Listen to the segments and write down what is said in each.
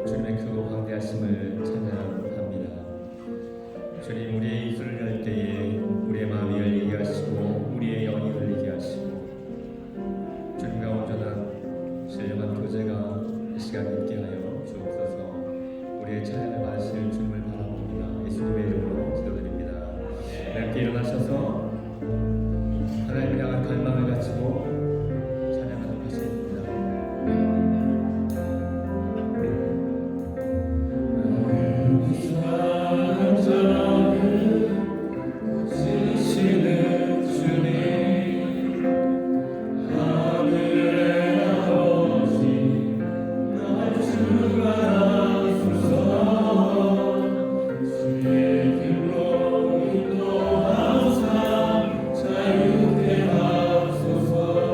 주님의 크고 광대하심을 찬양합니다. 주님, 우리의 입술을 열 때에 우리의 마음이 열리게 하시고 우리의 영이 열리게 하시고 주님과 온전한 신령한 교제가 이 시간 있게 하여 주옵소서. 우리의 찬양을 받으실 주님을 바라봅니다. 예수님의 이름으로 기도드립니다. 이렇게 일어나셔서 하나님을 향한 갈망을 가지고 찬양하도록 하십니다. 자유케 하소서.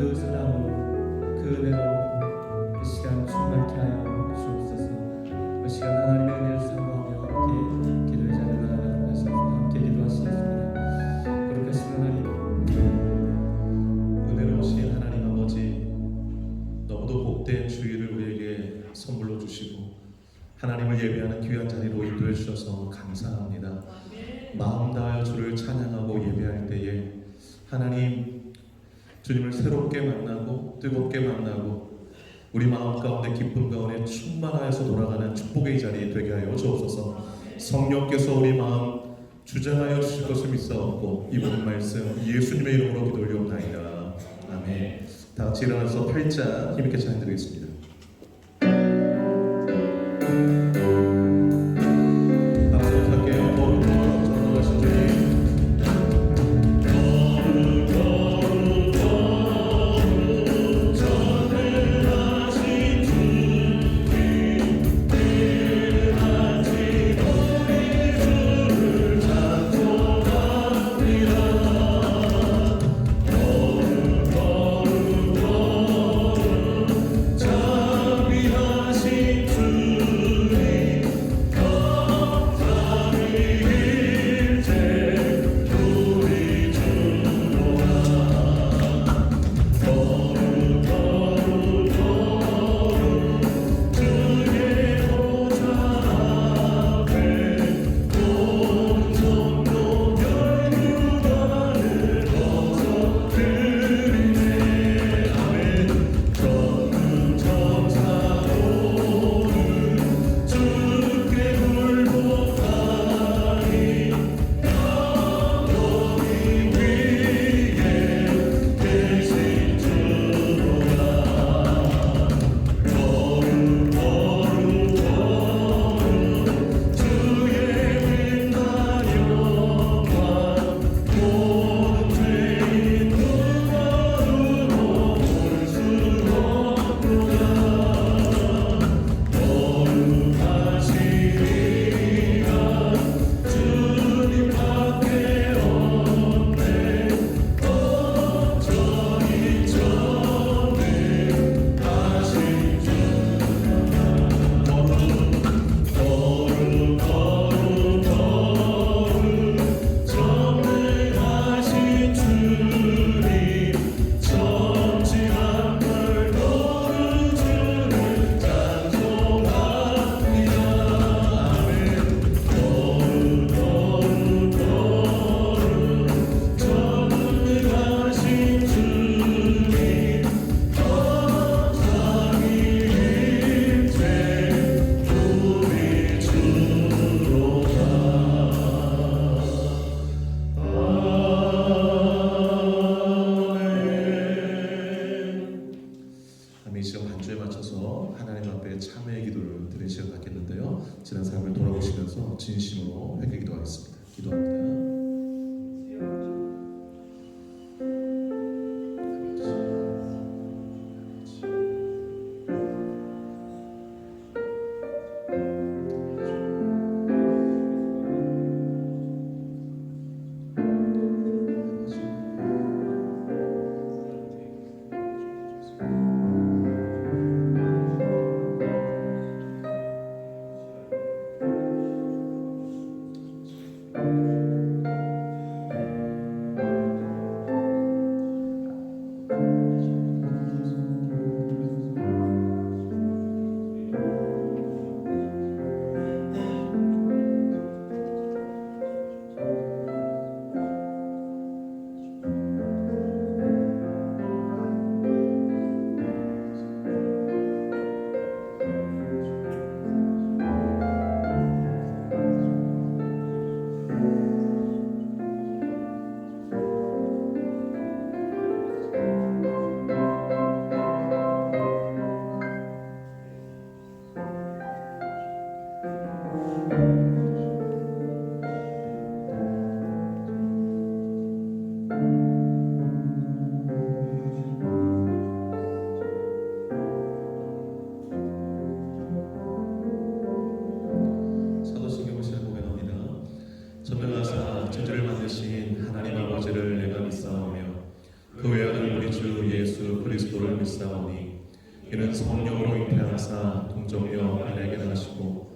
그 사랑으로 그 은혜로 이 시간 충만케 하여 주옵소서. 이 시간 하나님의 은혜를 사모하며 함께 기도의 자리에 나아가도록 하셔서 함께 기도하시겠습니다. 거룩하신 하나님, 은혜로우신 하나님 아버지, 너무도 복된 주일을 우리에게 선물로 주시고 하나님을 예배하는 귀한 자리로 인도해 주셔서 감사합니다. 마음 다하여 주를 찬양하고 예배할 때에 하나님, 주님을 새롭게 만나고 뜨겁게 만나고 우리 마음 가운데 기쁨 가운데 충만하여서 돌아가는 축복의 자리 되게 하여 주옵소서. 성령께서 우리 마음 주장하여 주실 것을 믿사옵고 이 모든 말씀 예수님의 이름으로 기도 올리옵나이다. 아멘. 다 같이 일어나서 8자 힘있게 찬양드리겠습니다. 자 주 예수 그리스도를 믿사오니 이는 성령으로 잉태하사 동정녀 마리아에게 나시고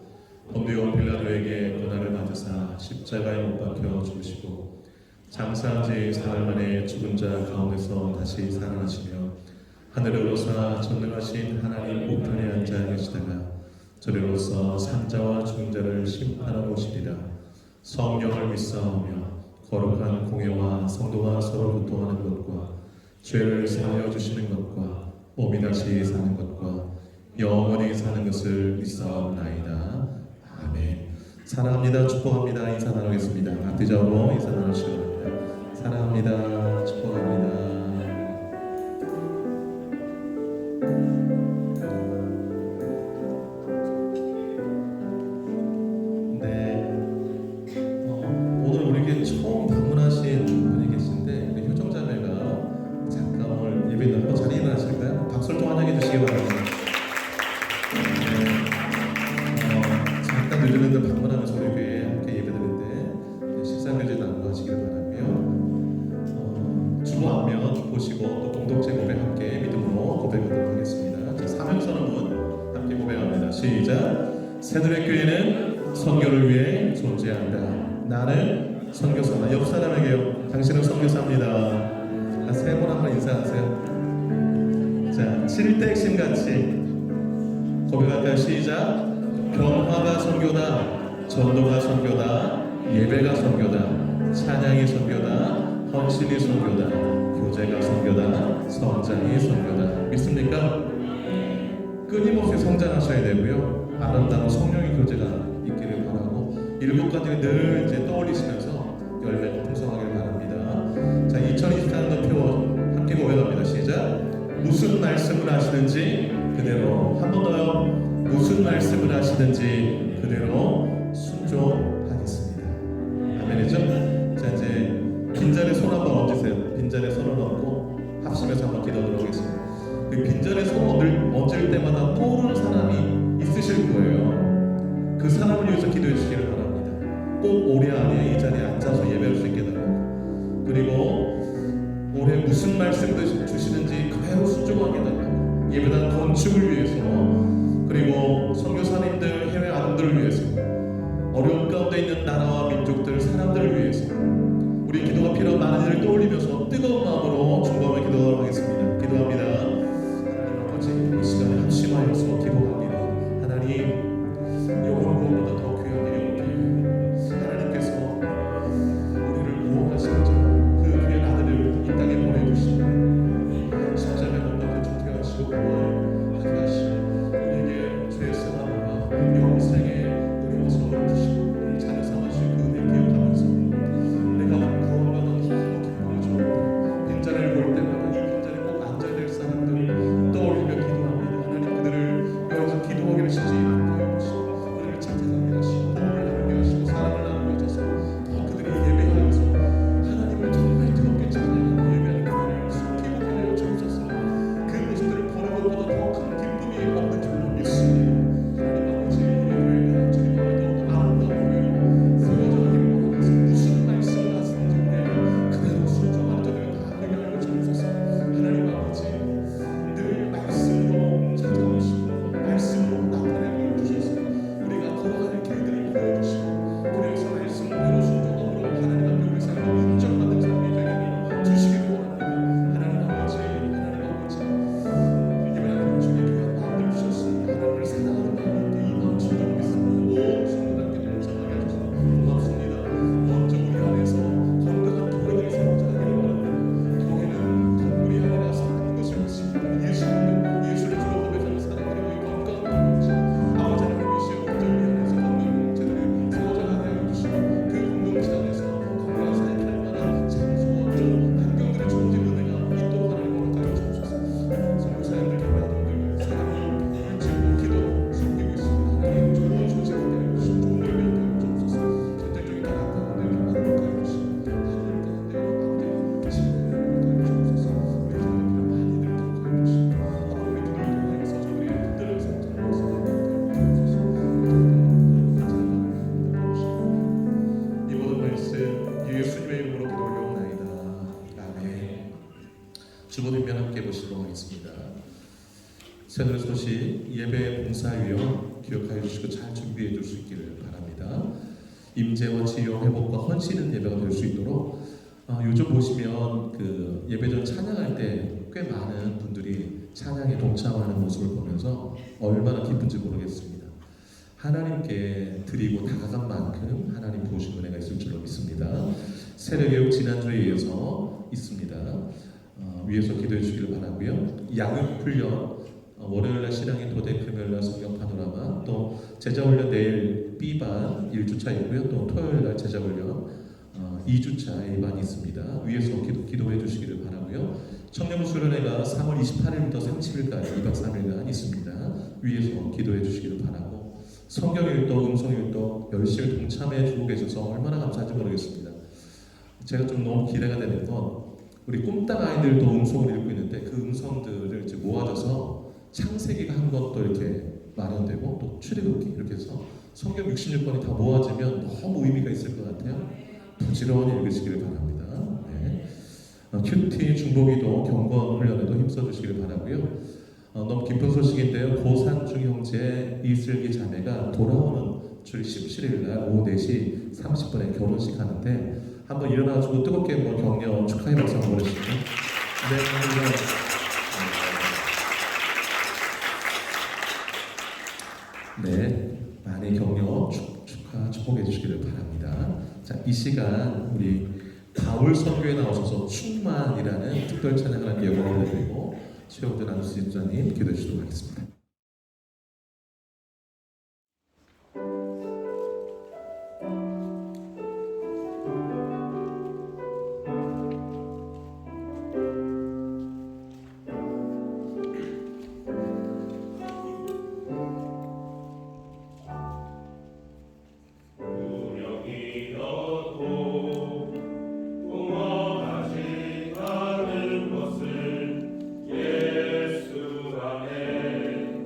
본디오 빌라도에게 고난을 받으사 십자가에 못 박혀 죽으시고 장사한 지 사흘 만에 죽은 자 가운데서 다시 살아나시며 하늘에 오르사 전능하신 하나님 우편에 앉아 계시다가 저리로서 산자와 죽은 자를 심판하러 오시리라. 성령을 믿사오며 거룩한 공예와 성도가 서로 교통하는 것과 죄를 사하여 주시는 것과 몸이 다시 사는 것과 영원히 사는 것을 믿사옵나이다. 아멘. 사랑합니다. 축복합니다. 인사 나누겠습니다. 앞뒤적으로 인사 나누시기 바랍니다. 사랑합니다. 축복합니다. 오늘 우리에게 처음 방문하신 분이 계신데 우리 효정자매가 잠깐 오늘 예배 있는 자리에 일어나실까요? 박수를 좀 환영해 주시기 바랍니다. 잠깐 늦었는데 방문하면서 우리 교회에 함께 예배드리는데 식사교제 나누시길 바라고요. 주보 앞면 보시고 또 공동체 고백 함께 믿음으로 고백하도록 하겠습니다. 자, 사명선언문 함께 고백합니다. 시작. 새누리 교회는 선교를 위해 존재한다. 나는 선교사다. 옆 사람에게요. 당신은 선교사입니다. 세 번 한번 인사하세요. 자, 7대 핵심 같이 고백할까요? 시작. 병화가 선교다. 전도가 선교다. 예배가 선교다. 찬양이 선교다. 헌신이 선교다. 교제가 선교다. 성장이 선교다. 믿습니까? 끊임없이 성장하셔야 되고요. 아름다운 성령의 교제가 있기를 바라고 7가지를 늘 이제 떠올리시면서 열매가 풍성하길 바랍니다. 자, 2024년도 표원 함께 고백합니다. 시작. 무슨 말씀을 하시는지 그대로. 한 번 더요. 무슨 말씀을 하시는지 그대로 순종하겠습니다. 아멘이죠? 자, 이제 빈자리에 손 한번 얹으세요. 빈자리에 손을 얹고 합심해서 한번 기도하도록 하겠습니다. 그 빈자리에 손을 얹을 때마다 떠오르는 사람이 있으실 거예요. 그 사람을 위해서 기도해 주시기를 바랍니다. 꼭 올해 안에 이 자리에 앉아서 예배할 수 있게 달라고. 그리고 올해 무슨 말씀 주시는지 그대로 순종하게 달라고. 예배당 건축을 위해서, 그리고 선교사님들, 해외 아동들을 위해서, 어려운 가운데 있는 나라와 민족들, 사람들을 위해서 우리 기도가 필요한 많은 일을 떠올리면서 뜨거운 마음으로 중보하며 기도하도록 하겠습니다. 기도합니다. 하나님 아버지, 이 시간에 합심하여서 기도합니다. 하나님, 영원 무엇보다 더 귀한 일이 없기에 하나님께서 우리를 구원하신 그 귀한 아들을 이 땅에 보내주시고 십자가에 못 박혀 죽게 하시고 부활하게 하시고 우리에게 죄의 사함과 영생의 은혜와 주시고 자녀 삼으신 그 은혜 기억하면서 내가 구원받은 너무 기쁨을 줘. 빈자리를 볼 때마다 이 빈자리 꼭 보시도록 하겠습니다. 새노래 소식 예배 봉사위원 기억하여 주시고 잘 준비해 줄 수 있기를 바랍니다. 임재원 치유 회복과 헌신은 예배가 될 수 있도록 요즘 보시면 그 예배전 찬양할 때 꽤 많은 분들이 찬양에 동참하는 모습을 보면서 얼마나 기쁜지 모르겠습니다. 하나님께 드리고 다가간 만큼 하나님 보신 은혜가 있을 줄로 믿습니다. 세례교육 지난주에 이어서 있습니다. 위에서 기도해 주기를 바라고요. 양육훈련 월요일날 신앙인 도대, 금요일날 성경 파노라마, 또 제자훈련 내일 B반 1주차 있고요. 또 토요일날 제자훈련 2주차 A반이 있습니다. 위에서 기도해 주시기를 바라고요. 청년부 수련회가 3월 28일부터 30일까지 2박 3일간 있습니다. 위에서 기도해 주시기를 바라고, 성경일독, 음성일독 열심히 동참해 주고 계셔서 얼마나 감사한지 모르겠습니다. 제가 좀 너무 기대가 되는 건 우리 꿈딱 아이들도 음성을 읽고 있는데 그 음성들을 이제 모아져서 창세기가 한 것도 이렇게 마련되고 또 출애굽기 이렇게 해서 성경 66권이 다 모아지면 너무 의미가 있을 것 같아요. 부지런히 읽으시기를 바랍니다. 네. 큐티 중보기도 경건 훈련에도 힘써주시기를 바라고요. 너무 기쁜 소식인데요. 고산중 형제 이슬기 자매가 돌아오는 주 17일날 오후 4시 30분에 결혼식 하는데 한번 일어나가지고 뜨겁게 한번 격려 축하의 박수 한번 보내주시죠. 네, 네, 많이 격려 축하 축복해 주시기를 바랍니다. 자, 이 시간 우리 가을 선교에 나오셔서 충만이라는 특별 찬양 하나님께 영광을 드리고 최영준 안수진 집사님 기도해 주시도록 하겠습니다. 예수 안에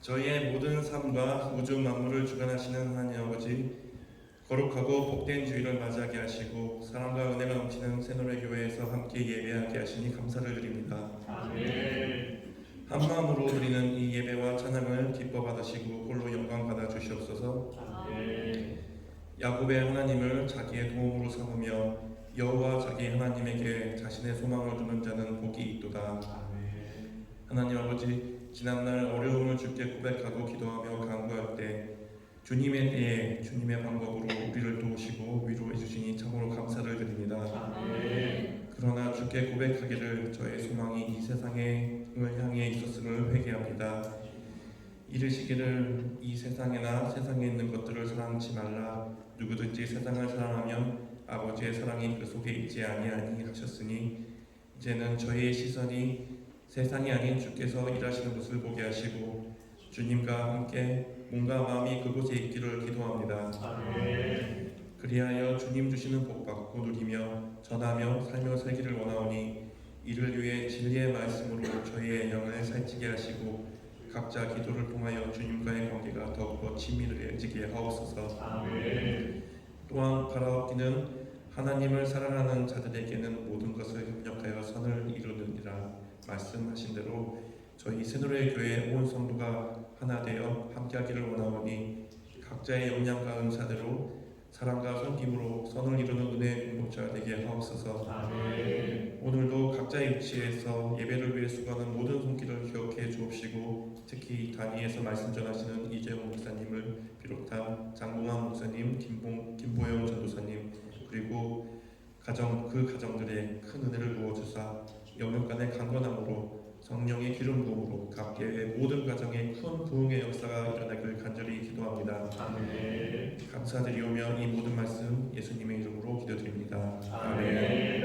저희의 모든 삶과 우주 만물을 주관하시는 하나님 아버지, 거룩하고 복된 주일을 맞이하게 하시고 사랑과 은혜가 넘치는 새노래 교회에서 함께 예배하게 하시니 감사를 드립니다. 아멘. 한 마음으로 드리는 이 예배와 찬양을 기뻐 받으시고 홀로 영광 받아 주시옵소서. 아멘. 야곱의 하나님을 자기의 도움으로 삼으며 여호와 자기 하나님에게 자신의 소망을 두는 자는 복이 있도다. 아멘. 하나님 아버지, 지난날 어려움을 주께 고백하고 기도하며 간구할 때 주님의 때에 주님의 방법으로 우리를 도우시고 위로해 주시니 참으로 감사를 드립니다. 아멘. 그러나 주께 고백하기를 저의 소망이 이 세상을 향해 있었음을 회개합니다. 이르시기를 이 세상에나 세상에 있는 것들을 사랑치 말라. 누구든지 세상을 사랑하면 아버지의 사랑이 그 속에 있지 아니하니 하셨으니 이제는 저희의 시선이 세상이 아닌 주께서 일하시는 것을 보게 하시고 주님과 함께 몸과 마음이 그곳에 있기를 기도합니다. 아멘. 그리하여 주님 주시는 복 받고 누리며 전하며 살며 살기를 원하오니 이를 위해 진리의 말씀으로 저희의 영을 살찌게 하시고 각자 기도를 통하여 주님과의 관계가 더욱더 친밀해지게 하옵소서. 아멘. 또한 바라옵기는 하나님을 사랑하는 자들에게는 모든 것을 협력하여 선을 이루느니라 말씀하신 대로 저희 새노래 교회 온 성도가 하나 되어 함께하기를 원하오니 각자의 역량과 은사대로 사랑과 섬김으로 선을 이루는 은혜의 공동체가 되게 하옵소서. 아멘. 오늘도 각자의 위치에서 예배를 위해 수고하는 모든 손길을 기억해 주옵시고 특히 단위에서 말씀 전하시는 이재용 목사님을 비롯한 장봉환 목사님, 김보영 전도사님 그리고 가정들의 큰 은혜를 부어주사 영육간의 강건함으로 성령의 기름 부음으로 각계의 모든 가정에 큰 부흥의 역사가 일어나기를 간절히 기도합니다. 아멘. 감사드리오며 이 모든 말씀 예수님의 이름으로 기도드립니다. 아멘.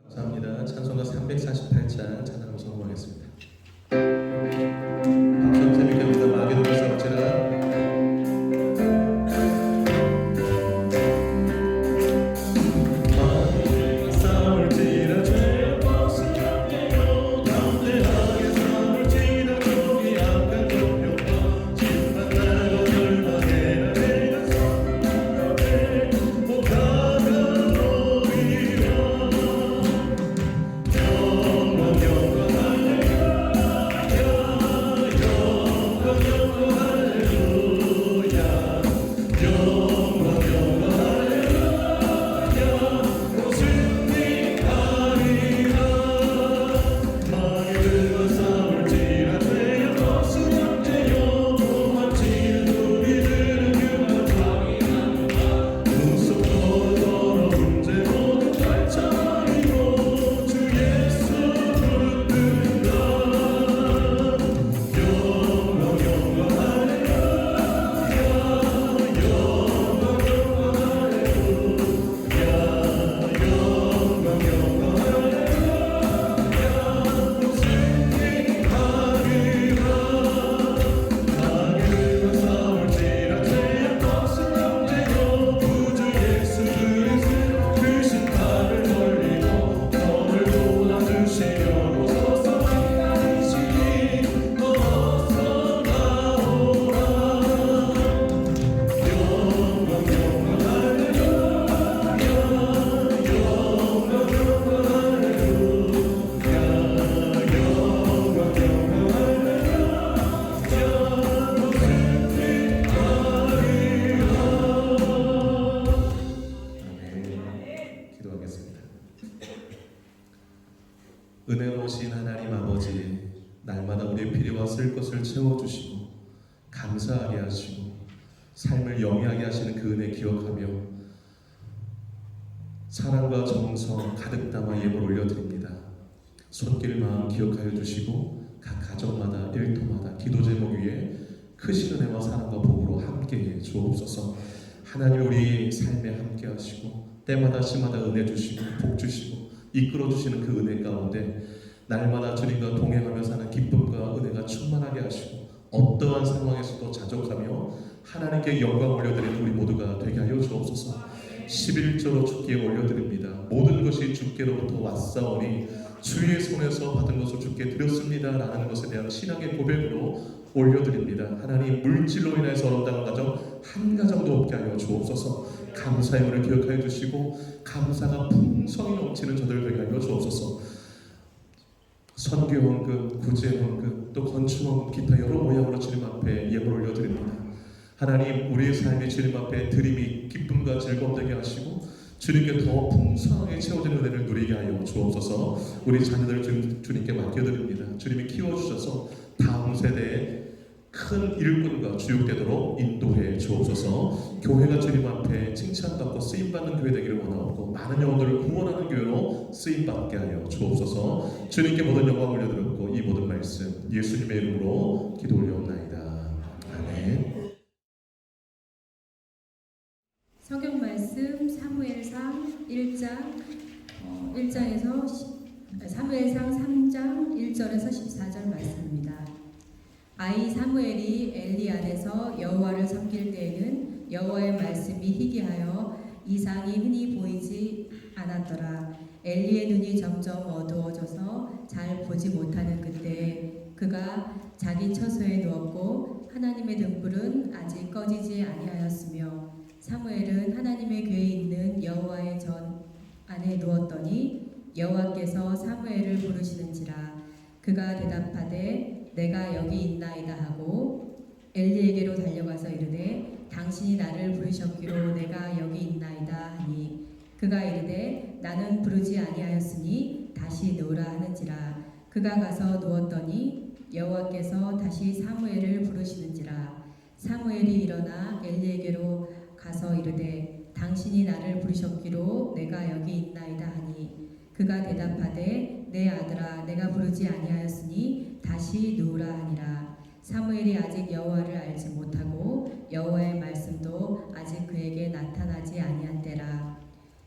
감사합니다. 찬송가 348장 찬양으로 성공하겠습니다. 박수 재밌게 합니다. 마귀를 싸우치라. 은혜로우신 하나님 아버지, 날마다 우리의 필요와 쓸 것을 채워주시고 감사하게 하시고 삶을 영위하게 하시는 그 은혜 기억하며 사랑과 정성 가득 담아 예물 올려드립니다. 손길 마음 기억하여 주시고 각 가정마다 일터마다 기도 제목 위에 크신 은혜와 사랑과 복으로 함께해 주옵소서. 하나님 우리 삶에 함께 하시고 때마다 시마다 은혜 주시고 복 주시고 이끌어 주시는 그 은혜 가운데 날마다 주님과 동행하며 사는 기쁨과 은혜가 충만하게 하시고 어떠한 상황에서도 자족하며 하나님께 영광 올려드리는 우리 모두가 되게 하여 주옵소서. 11조로 주께 올려드립니다. 모든 것이 주께로부터 왔사오니 주의 손에서 받은 것을 주께 드렸습니다 라는 것에 대한 신앙의 고백으로 올려드립니다. 하나님, 물질로 인해서 어려운 가정 한 가정도 없게 하여 주옵소서. 감사의 문을 기억하여 주시고 감사가 풍성히 넘치는 저들 되게 하여 주옵소서. 선교헌금, 구제헌금, 또 건축헌금, 기타 여러 모양으로 주님 앞에 예물을 올려드립니다. 하나님, 우리의 삶이 주님 앞에 드림이 기쁨과 즐거움 되게 하시고 주님께 더 풍성하게 채워지는 은혜를 누리게 하여 주옵소서. 우리 자녀들 주님께 맡겨드립니다. 주님이 키워주셔서 다음 세대에 큰 일꾼과 주역되도록 인도해 주옵소서. 교회가 주님 앞에 칭찬받고 쓰임받는 교회 되기를 원하옵고 많은 영혼들을 구원하는 교회로 쓰임받게 하여 주옵소서. 주님께 모든 영광 올려드렸고 이 모든 말씀 예수님의 이름으로 기도 올려옵나이다. 아멘. 성경 말씀 사무엘상 3장 1절에서 14절 말씀입니다. 아이 사무엘이 엘리 안에서 여호와를 섬길 때에는 여호와의 말씀이 희귀하여 이상이 흔히 보이지 않았더라. 엘리의 눈이 점점 어두워져서 잘 보지 못하는 그때 그가 자기 처소에 누웠고 하나님의 등불은 아직 꺼지지 아니하였으며 사무엘은 하나님의 궤에 있는 여호와의 전 안에 누웠더니 여호와께서 사무엘을 부르시는지라. 그가 대답하되 내가 여기 있나이다 하고 엘리에게로 달려가서 이르되 당신이 나를 부르셨기로 내가 여기 있나이다 하니 그가 이르되 나는 부르지 아니하였으니 다시 누우라 하는지라. 그가 가서 누웠더니 여호와께서 다시 사무엘을 부르시는지라. 사무엘이 일어나 엘리에게로 가서 이르되 당신이 나를 부르셨기로 내가 여기 있나이다 하니 그가 대답하되 내 아들아 내가 부르지 아니하였으니 다시 누우라 하니라. 사무엘이 아직 여호와를 알지 못하고 여호와의 말씀도 아직 그에게 나타나지 아니한 때라.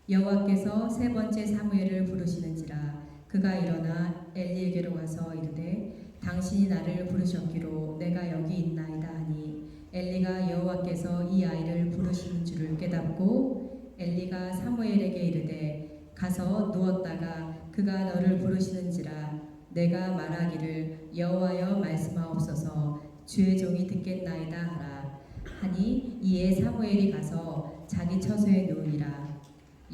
여호와께서 세 번째 사무엘을 부르시는지라. 그가 일어나 엘리에게로 가서 이르되 당신이 나를 부르셨기로 내가 여기 있나이다 하니 엘리가 여호와께서 이 아이를 부르시는 줄을 깨닫고 엘리가 사무엘에게 이르되 가서 누웠다가 그가 너를 부르시는지라. 내가 말하기를 여호와여 말씀하옵소서 주의 종이 듣겠나이다 하라 하니 이에 사무엘이 가서 자기 처소에 누우니라.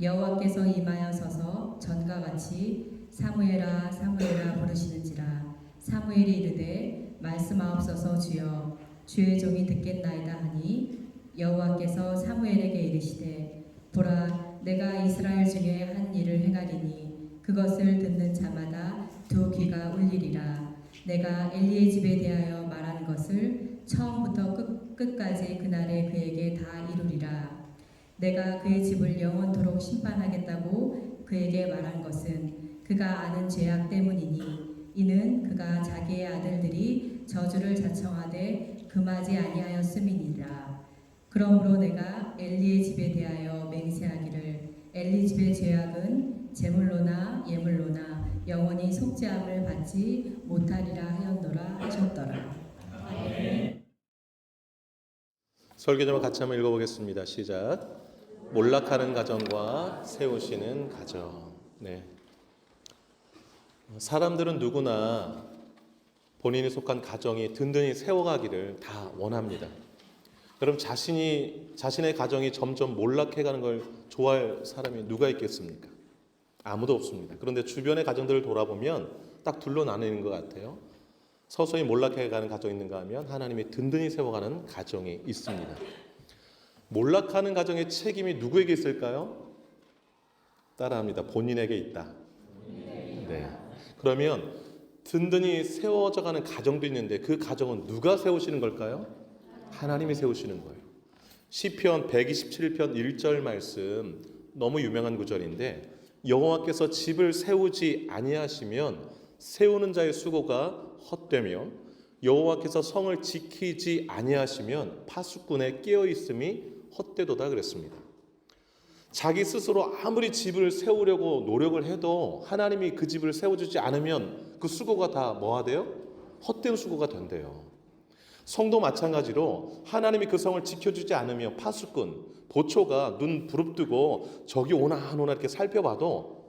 여호와께서 임하여 서서 전과 같이 사무엘아 사무엘아 부르시는지라. 사무엘이 이르되 말씀하옵소서 주여 주의 종이 듣겠나이다 하니 여호와께서 사무엘에게 이르시되 보라 내가 이스라엘 중에 한 일을 행하리니 그것을 듣는 자마다 두 귀가 울리리라. 내가 엘리의 집에 대하여 말하는 것을 처음부터 끝까지 그날에 그에게 다 이루리라. 내가 그의 집을 영원토록 심판하겠다고 그에게 말한 것은 그가 아는 죄악 때문이니 이는 그가 자기의 아들들이 저주를 자청하되 금하지 아니하였음이니라. 그러므로 내가 엘리의 집에 대하여 맹세하기를 엘리 집의 죄악은 제물로나 예물로나 영원히 속죄함을 받지 못하리라 하였노라 하셨더라. 아멘. 설교자와 같이 한번 읽어보겠습니다. 시작. 몰락하는 가정과 세우시는 가정. 네. 사람들은 누구나 본인이 속한 가정이 든든히 세워가기를 다 원합니다. 여러분 자신의 가정이 점점 몰락해가는 걸 좋아할 사람이 누가 있겠습니까? 아무도 없습니다. 그런데 주변의 가정들을 돌아보면 딱 둘로 나뉘는 것 같아요. 서서히 몰락해가는 가정이 있는가 하면 하나님이 든든히 세워가는 가정이 있습니다. 몰락하는 가정의 책임이 누구에게 있을까요? 따라합니다. 본인에게 있다. 네. 그러면 든든히 세워져가는 가정도 있는데 그 가정은 누가 세우시는 걸까요? 하나님이 세우시는 거예요. 시편 127편 1절 말씀 너무 유명한 구절인데 여호와께서 집을 세우지 아니하시면 세우는 자의 수고가 헛되며 여호와께서 성을 지키지 아니하시면 파수꾼의 깨어있음이 헛되도다 그랬습니다. 자기 스스로 아무리 집을 세우려고 노력을 해도 하나님이 그 집을 세워주지 않으면 그 수고가 다 뭐가 돼요? 헛된 수고가 된대요. 성도 마찬가지로 하나님이 그 성을 지켜주지 않으면 파수꾼, 보초가 눈 부릅뜨고 저기 오나 안 오나 이렇게 살펴봐도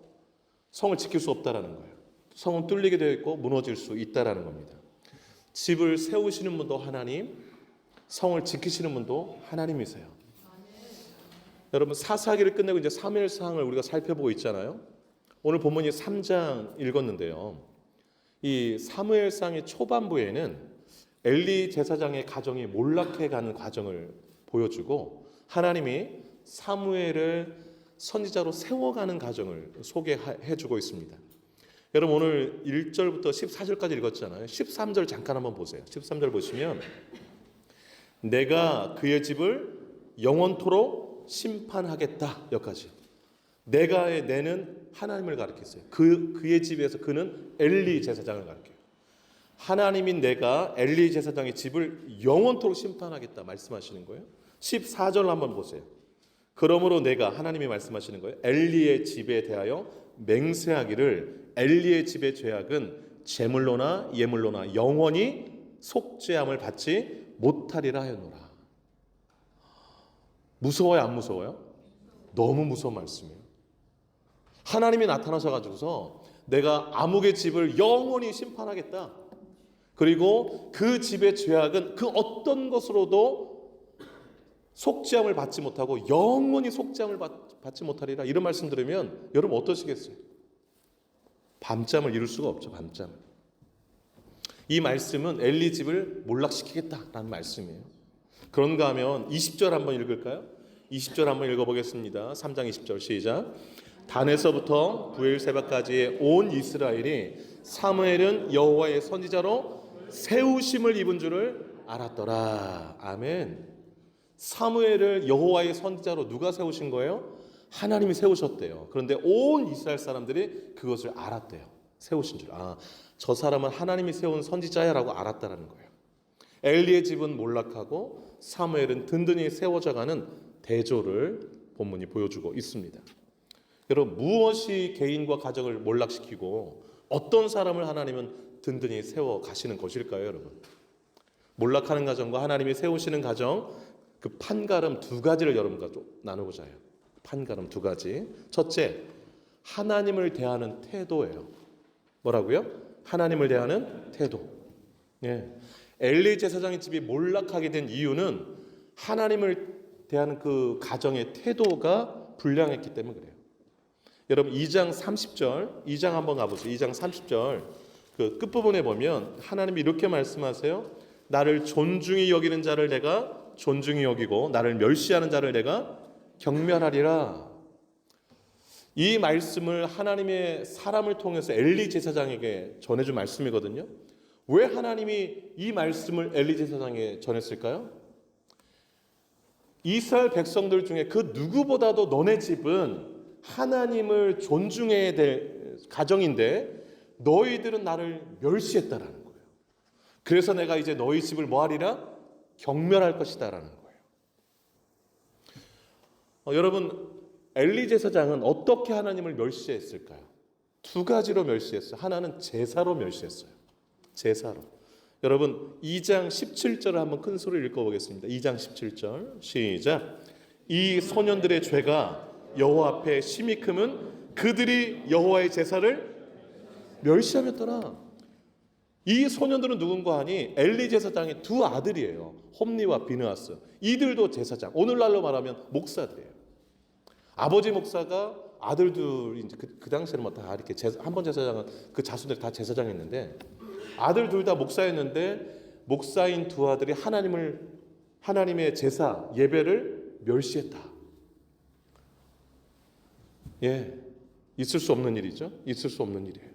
성을 지킬 수 없다라는 거예요. 성은 뚫리게 되어 있고 무너질 수 있다라는 겁니다. 집을 세우시는 분도 하나님, 성을 지키시는 분도 하나님이세요. 여러분 사사기를 끝내고 이제 사무엘상을 우리가 살펴보고 있잖아요. 오늘 본문이 3장 읽었는데요. 이 사무엘상의 초반부에는 엘리 제사장의 가정이 몰락해가는 과정을 보여주고 하나님이 사무엘을 선지자로 세워가는 과정을 소개해주고 있습니다. 여러분 오늘 1절부터 14절까지 읽었잖아요. 13절 잠깐 한번 보세요. 13절 보시면 내가 그의 집을 영원토록 심판하겠다 여기까지. 내가의 내는 하나님을 가리켰어요. 그의 집에서 그는 엘리 제사장을 가리켜요. 하나님인 내가 엘리 제사장의 집을 영원토록 심판하겠다 말씀하시는 거예요. 14절 한번 보세요. 그러므로 내가 하나님이 말씀하시는 거예요. 엘리의 집에 대하여 맹세하기를 엘리의 집의 죄악은 제물로나 예물로나 영원히 속죄함을 받지 못하리라 하였노라. 무서워요, 안 무서워요? 너무 무서운 말씀이에요. 하나님이 나타나셔가지고서 내가 아무개 집을 영원히 심판하겠다. 그리고 그 집의 죄악은 그 어떤 것으로도 속죄함을 받지 못하고 영원히 속죄함을 받지 못하리라. 이런 말씀 들으면 여러분 어떠시겠어요? 밤잠을 이룰 수가 없죠. 밤잠을. 이 말씀은 엘리 집을 몰락시키겠다라는 말씀이에요. 그런가 하면 20절 한번 읽을까요? 20절 한번 읽어보겠습니다. 3장 20절 시작. 단에서부터 부엘세바까지의 온 이스라엘이 사무엘은 여호와의 선지자로 세우심을 입은 줄을 알았더라. 아멘. 사무엘을 여호와의 선지자로 누가 세우신 거예요? 하나님이 세우셨대요. 그런데 온 이스라엘 사람들이 그것을 알았대요. 세우신 줄. 저 사람은 하나님이 세운 선지자야라고 알았다라는 거예요. 엘리의 집은 몰락하고 사무엘은 든든히 세워져가는 대조를 본문이 보여주고 있습니다. 여러분 무엇이 개인과 가정을 몰락시키고 어떤 사람을 하나님은 든든히 세워 가시는 것일까요, 여러분? 몰락하는 가정과 하나님이 세우시는 가정, 그 판가름 두 가지를 여러분과 좀 나누고자 해요. 판가름 두 가지. 첫째, 하나님을 대하는 태도예요. 뭐라고요? 하나님을 대하는 태도. 예. 엘리 제사장의 집이 몰락하게 된 이유는 하나님을 대하는 그 가정의 태도가 불량했기 때문에 그래요. 여러분 2장 30절, 2장 한번 가보세요. 2장 30절 그 끝부분에 보면 하나님이 이렇게 말씀하세요. 나를 존중히 여기는 자를 내가 존중히 여기고 나를 멸시하는 자를 내가 경멸하리라. 이 말씀을 하나님의 사람을 통해서 엘리 제사장에게 전해준 말씀이거든요. 왜 하나님이 이 말씀을 엘리 제사장에게 전했을까요? 이스라엘 백성들 중에 그 누구보다도 너네 집은 하나님을 존중해야 될 가정인데 너희들은 나를 멸시했다라는 거예요. 그래서 내가 이제 너희 집을 뭐하리라? 경멸할 것이다라는 거예요. 여러분 엘리 제사장은 어떻게 하나님을 멸시했을까요? 두 가지로 멸시했어요. 하나는 제사로 멸시했어요. 제사로. 여러분 2장 17절을 한번 큰 소리를 읽어보겠습니다. 2장 17절 시작. 이 소년들의 죄가 여호와 앞에 심히 크면 그들이 여호와의 제사를 멸시하였더라. 이 소년들은 누군가 하니 엘리 제사장의 두 아들이에요. 홈리와 비느하스. 이들도 제사장. 오늘날로 말하면 목사들이에요. 아버지 목사가 아들들 이제 그 당시에는 뭐 다 이렇게 한 번 제사장은 그 자손들이 다 제사장했는데 아들 둘 다 목사였는데 목사인 두 아들이 하나님의 제사 예배를 멸시했다. 예, 있을 수 없는 일이죠. 있을 수 없는 일이에요.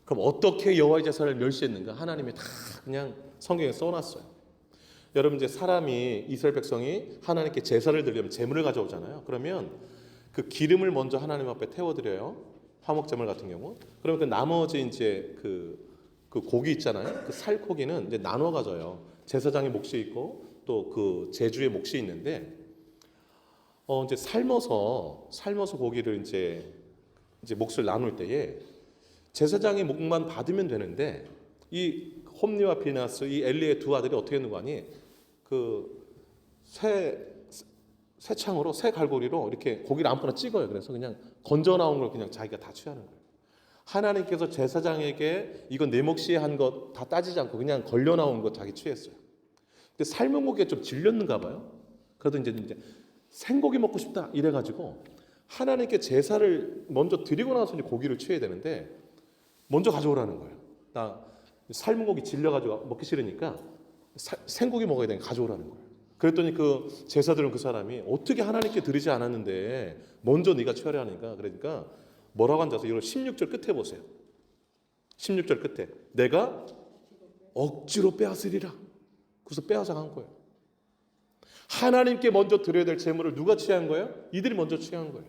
그럼 어떻게 여호와의 제사를 멸시했는가? 하나님이 다 그냥 성경에 써놨어요. 여러분 이제 사람이 이스라엘 백성이 하나님께 제사를 드리려면 제물을 가져오잖아요. 그러면 그 기름을 먼저 하나님 앞에 태워드려요. 화목제물 같은 경우. 그러면 그 나머지 이제 그 고기 있잖아요. 그 살코기는 이제 나눠 가져요. 제사장의 몫이 있고 또 그 제주의 몫이 있는데 이제 삶아서 고기를 이제 몫을 나눌 때에 제사장의 몫만 받으면 되는데 이 홈리와 비나스 이 엘리의 두 아들이 어떻게 했는 거 아니? 새 창으로 새 갈고리로 이렇게 고기를 아무거나 찍어요. 그래서 그냥 건져 나온 걸 그냥 자기가 다 취하는 거예요. 하나님께서 제사장에게 이건 내 몫이 한 것 다 따지지 않고 그냥 걸려 나온 거 자기 취했어요. 근데 삶은 고기에 좀 질렸는가 봐요. 그래도 이제 생고기 먹고 싶다 이래가지고 하나님께 제사를 먼저 드리고 나서 이제 고기를 취해야 되는데 먼저 가져오라는 거예요. 나 삶은 고기 질려가지고 먹기 싫으니까 생고기 먹어야 되니까 가져오라는 거예요. 그랬더니 그 제사들은 그 사람이 어떻게 하나님께 드리지 않았는데 먼저 네가 취하려 하니까 그러니까 뭐라고 앉아서 이걸 16절 끝에 보세요. 16절 끝에 내가 억지로 빼앗으리라. 그래서 빼앗아 간 거예요. 하나님께 먼저 드려야 될 재물을 누가 취한 거예요? 이들이 먼저 취한 거예요.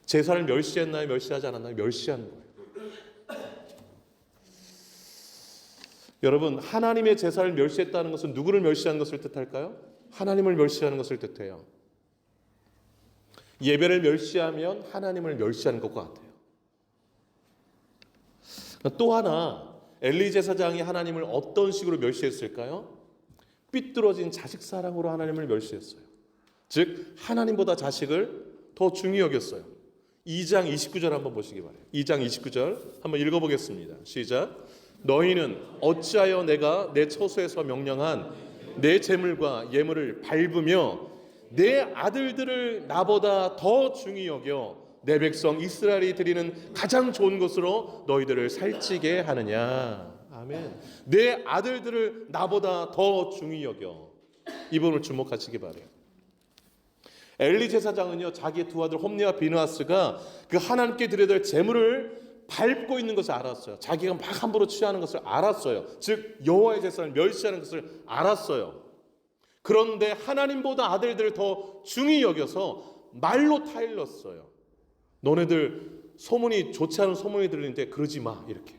제사를 멸시했나요? 멸시하지 않았나요? 멸시한 거예요. 여러분, 하나님의 제사를 멸시했다는 것은 누구를 멸시하는 것을 뜻할까요? 하나님을 멸시하는 것을 뜻해요. 예배를 멸시하면 하나님을 멸시하는 것과 같아요. 또 하나 엘리 제사장이 하나님을 어떤 식으로 멸시했을까요? 삐뚤어진 자식 사랑으로 하나님을 멸시했어요. 즉 하나님보다 자식을 더 중히 여겼어요. 2장 29절 한번 보시기 바라요. 2장 29절 한번 읽어보겠습니다. 시작. 너희는 어찌하여 내가 내 처소에서 명령한 내 재물과 예물을 밟으며 내 아들들을 나보다 더 중히 여겨 내 백성 이스라엘이 드리는 가장 좋은 것으로 너희들을 살찌게 하느냐. 아멘. 내 아들들을 나보다 더 중히 여겨. 이 부분을 주목하시기 바라요. 엘리 제사장은요 자기의 두 아들 홈리와 비느하스가 그 하나님께 드려야 될 제물을 밟고 있는 것을 알았어요. 자기가 막 함부로 취하는 것을 알았어요. 즉 여호와의 제사를 멸시하는 것을 알았어요. 그런데 하나님보다 아들들을 더 중히 여겨서 말로 타일렀어요. 너네들 소문이 좋지 않은 소문이 들리는데 그러지 마 이렇게.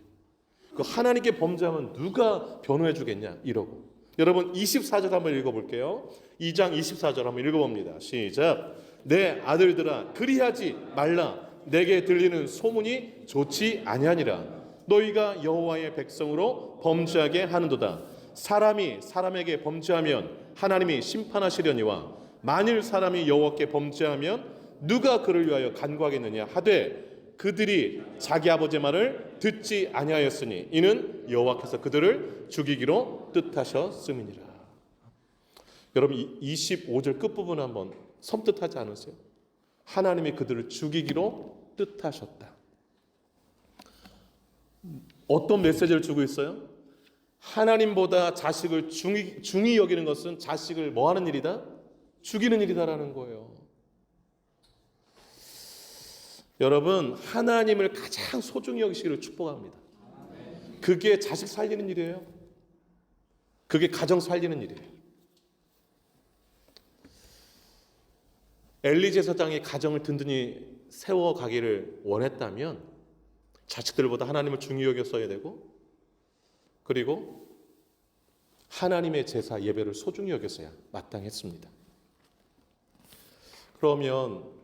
그 하나님께 범죄하면 누가 변호해 주겠냐 이러고. 여러분 24절 한번 읽어볼게요. 2장 24절 한번 읽어봅니다. 시작. 내 아들들아 그리하지 말라. 내게 들리는 소문이 좋지 아니하니라. 너희가 여호와의 백성으로 범죄하게 하는도다. 사람이 사람에게 범죄하면 하나님이 심판하시려니와 만일 사람이 여호와께 범죄하면 누가 그를 위하여 간구하겠느냐 하되 그들이 자기 아버지의 말을 듣지 아니하였으니 이는 여호와께서 그들을 죽이기로 뜻하셨음이니라. 여러분 25절 끝부분 한번 섬뜩하지 않으세요? 하나님이 그들을 죽이기로 뜻하셨다. 어떤 메시지를 주고 있어요? 하나님보다 자식을 중히 여기는 것은 자식을 뭐 하는 일이다? 죽이는 일이다라는 거예요. 여러분 하나님을 가장 소중히 여기시기를 축복합니다. 그게 자식 살리는 일이에요. 그게 가정 살리는 일이에요. 엘리 제사장이 가정을 든든히 세워가기를 원했다면 자식들보다 하나님을 중히 여겼어야 되고 그리고 하나님의 제사 예배를 소중히 여겼어야 마땅했습니다. 그러면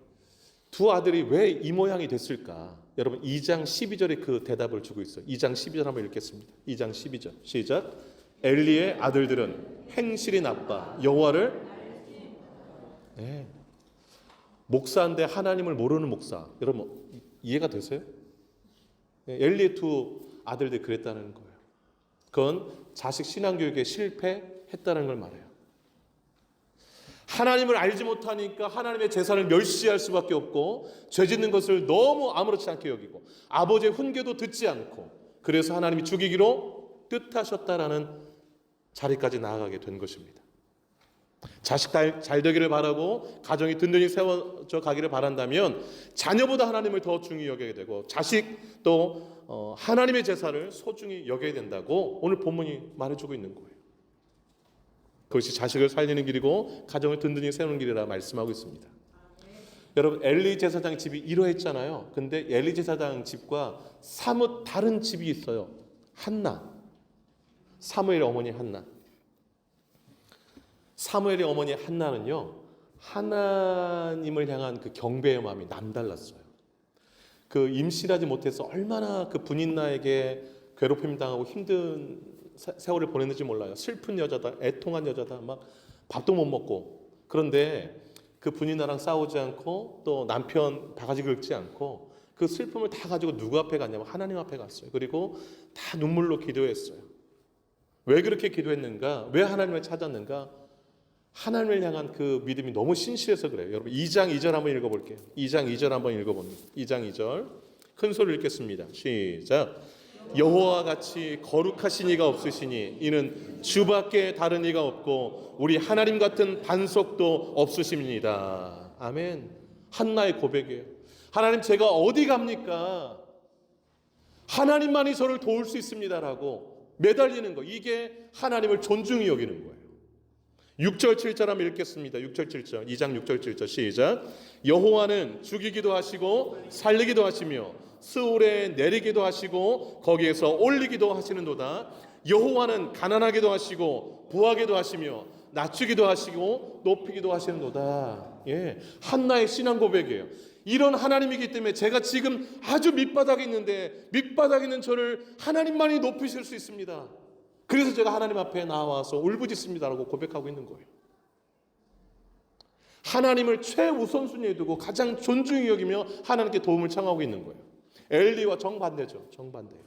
두 아들이 왜 이 모양이 됐을까? 여러분 2장 12절에 그 대답을 주고 있어요. 2장 12절 한번 읽겠습니다. 2장 12절 시작. 엘리의 아들들은 행실이 나빠 여호와를 목사인데 하나님을 모르는 목사. 여러분 이해가 되세요? 엘리의 두 아들들이 그랬다는 거예요. 그건 자식 신앙교육에 실패했다는 걸 말해요. 하나님을 알지 못하니까 하나님의 제사를 멸시할 수밖에 없고 죄 짓는 것을 너무 아무렇지 않게 여기고 아버지의 훈계도 듣지 않고 그래서 하나님이 죽이기로 뜻하셨다라는 자리까지 나아가게 된 것입니다. 자식 잘 되기를 바라고 가정이 든든히 세워져 가기를 바란다면 자녀보다 하나님을 더 중히 여겨야 되고 자식도 하나님의 제사를 소중히 여겨야 된다고 오늘 본문이 말해주고 있는 거예요. 그것이 자식을 살리는 길이고 가정을 든든히 세우는 길이라 말씀하고 있습니다. 여러분 엘리 제사장 집이 이러했잖아요. 근데 엘리 제사장 집과 사뭇 다른 집이 있어요. 한나. 사무엘의 어머니 한나. 사무엘의 어머니 한나는요. 하나님을 향한 그 경배의 마음이 남달랐어요. 그 임신하지 못해서 얼마나 그 분인나에게 괴롭힘 당하고 힘든 세월을 보냈는지 몰라요. 슬픈 여자다, 애통한 여자다, 막 밥도 못 먹고. 그런데 그 부인이랑 싸우지 않고 또 남편 바가지 긁지 않고 그 슬픔을 다 가지고 누구 앞에 갔냐면 하나님 앞에 갔어요. 그리고 다 눈물로 기도했어요. 왜 그렇게 기도했는가? 왜 하나님을 찾았는가? 하나님을 향한 그 믿음이 너무 신실해서 그래요. 여러분 2장 2절 한번 읽어볼게요. 2장 2절 한번 읽어봅니다. 2장 2절 큰 소리로 읽겠습니다. 시작. 여호와와 같이 거룩하신 이가 없으시니 이는 주밖에 다른 이가 없고 우리 하나님 같은 반석도 없으십니다. 아멘. 한나의 고백이에요. 하나님 제가 어디 갑니까? 하나님만이 저를 도울 수 있습니다라고 매달리는 거. 이게 하나님을 존중히 여기는 거예요. 6절 7절 한번 읽겠습니다. 6절 7절 2장 6절 7절 시작. 여호와는 죽이기도 하시고 살리기도 하시며 스올에 내리기도 하시고 거기에서 올리기도 하시는도다. 여호와는 가난하게도 하시고 부하게도 하시며 낮추기도 하시고 높이기도 하시는도다. 예, 한나의 신앙 고백이에요. 이런 하나님이기 때문에 제가 지금 아주 밑바닥에 있는데 밑바닥에 있는 저를 하나님만이 높이실 수 있습니다. 그래서 제가 하나님 앞에 나와서 울부짖습니다라고 고백하고 있는 거예요. 하나님을 최우선순위에 두고 가장 존중히 여기며 하나님께 도움을 청하고 있는 거예요. 엘리와 정반대죠. 정반대예요.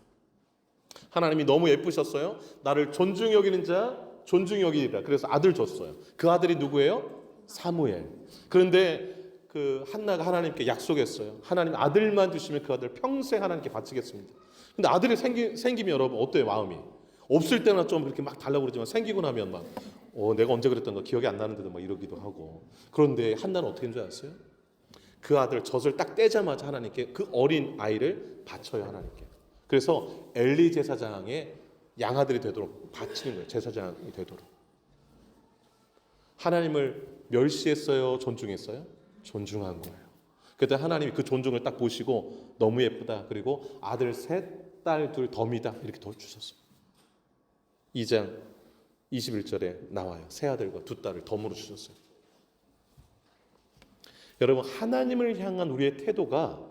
하나님이 너무 예쁘셨어요. 나를 존중히 여기는 자 존중히 여기리라. 그래서 아들 줬어요. 그 아들이 누구예요? 사무엘. 그런데 그 한나가 하나님께 약속했어요. 하나님 아들만 주시면 그 아들 평생 하나님께 바치겠습니다. 근데 아들이 생기면 여러분 어때요 마음이? 없을 때는 좀 이렇게 막 달라고 그러지만 생기고 나면 막 내가 언제 그랬던 거 기억이 안 나는데도 막 이러기도 하고. 그런데 한나는 어떻게 했는지 아세요? 그 아들 젖을 딱 떼자마자 하나님께 그 어린 아이를 바쳐요. 하나님께. 그래서 엘리 제사장의 양아들이 되도록 바치는 거예요. 제사장이 되도록. 하나님을 멸시했어요? 존중했어요? 존중한 거예요. 그때 하나님이 그 존중을 딱 보시고 너무 예쁘다. 그리고 아들 셋, 딸 둘, 덤이다. 이렇게 더 주셨어요. 2장 21절에 나와요. 세 아들과 두 딸을 덤으로 주셨어요. 여러분 하나님을 향한 우리의 태도가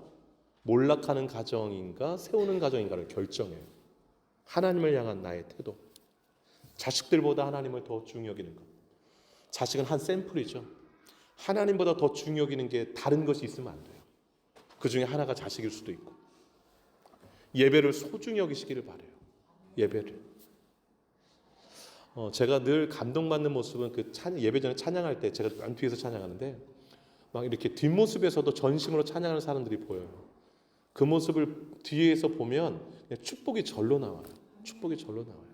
몰락하는 가정인가 세우는 가정인가를 결정해요. 하나님을 향한 나의 태도. 자식들보다 하나님을 더 중히 여기는 것. 자식은 한 샘플이죠. 하나님보다 더 중히 여기는 게 다른 것이 있으면 안 돼요. 그 중에 하나가 자식일 수도 있고. 예배를 소중히 여기시기를 바라요. 예배를. 제가 늘 감동받는 모습은 그 예배 전에 찬양할 때 제가 맨 뒤에서 찬양하는데 막 이렇게 뒷모습에서도 전심으로 찬양하는 사람들이 보여요. 그 모습을 뒤에서 보면 축복이 절로 나와요. 축복이 절로 나와요.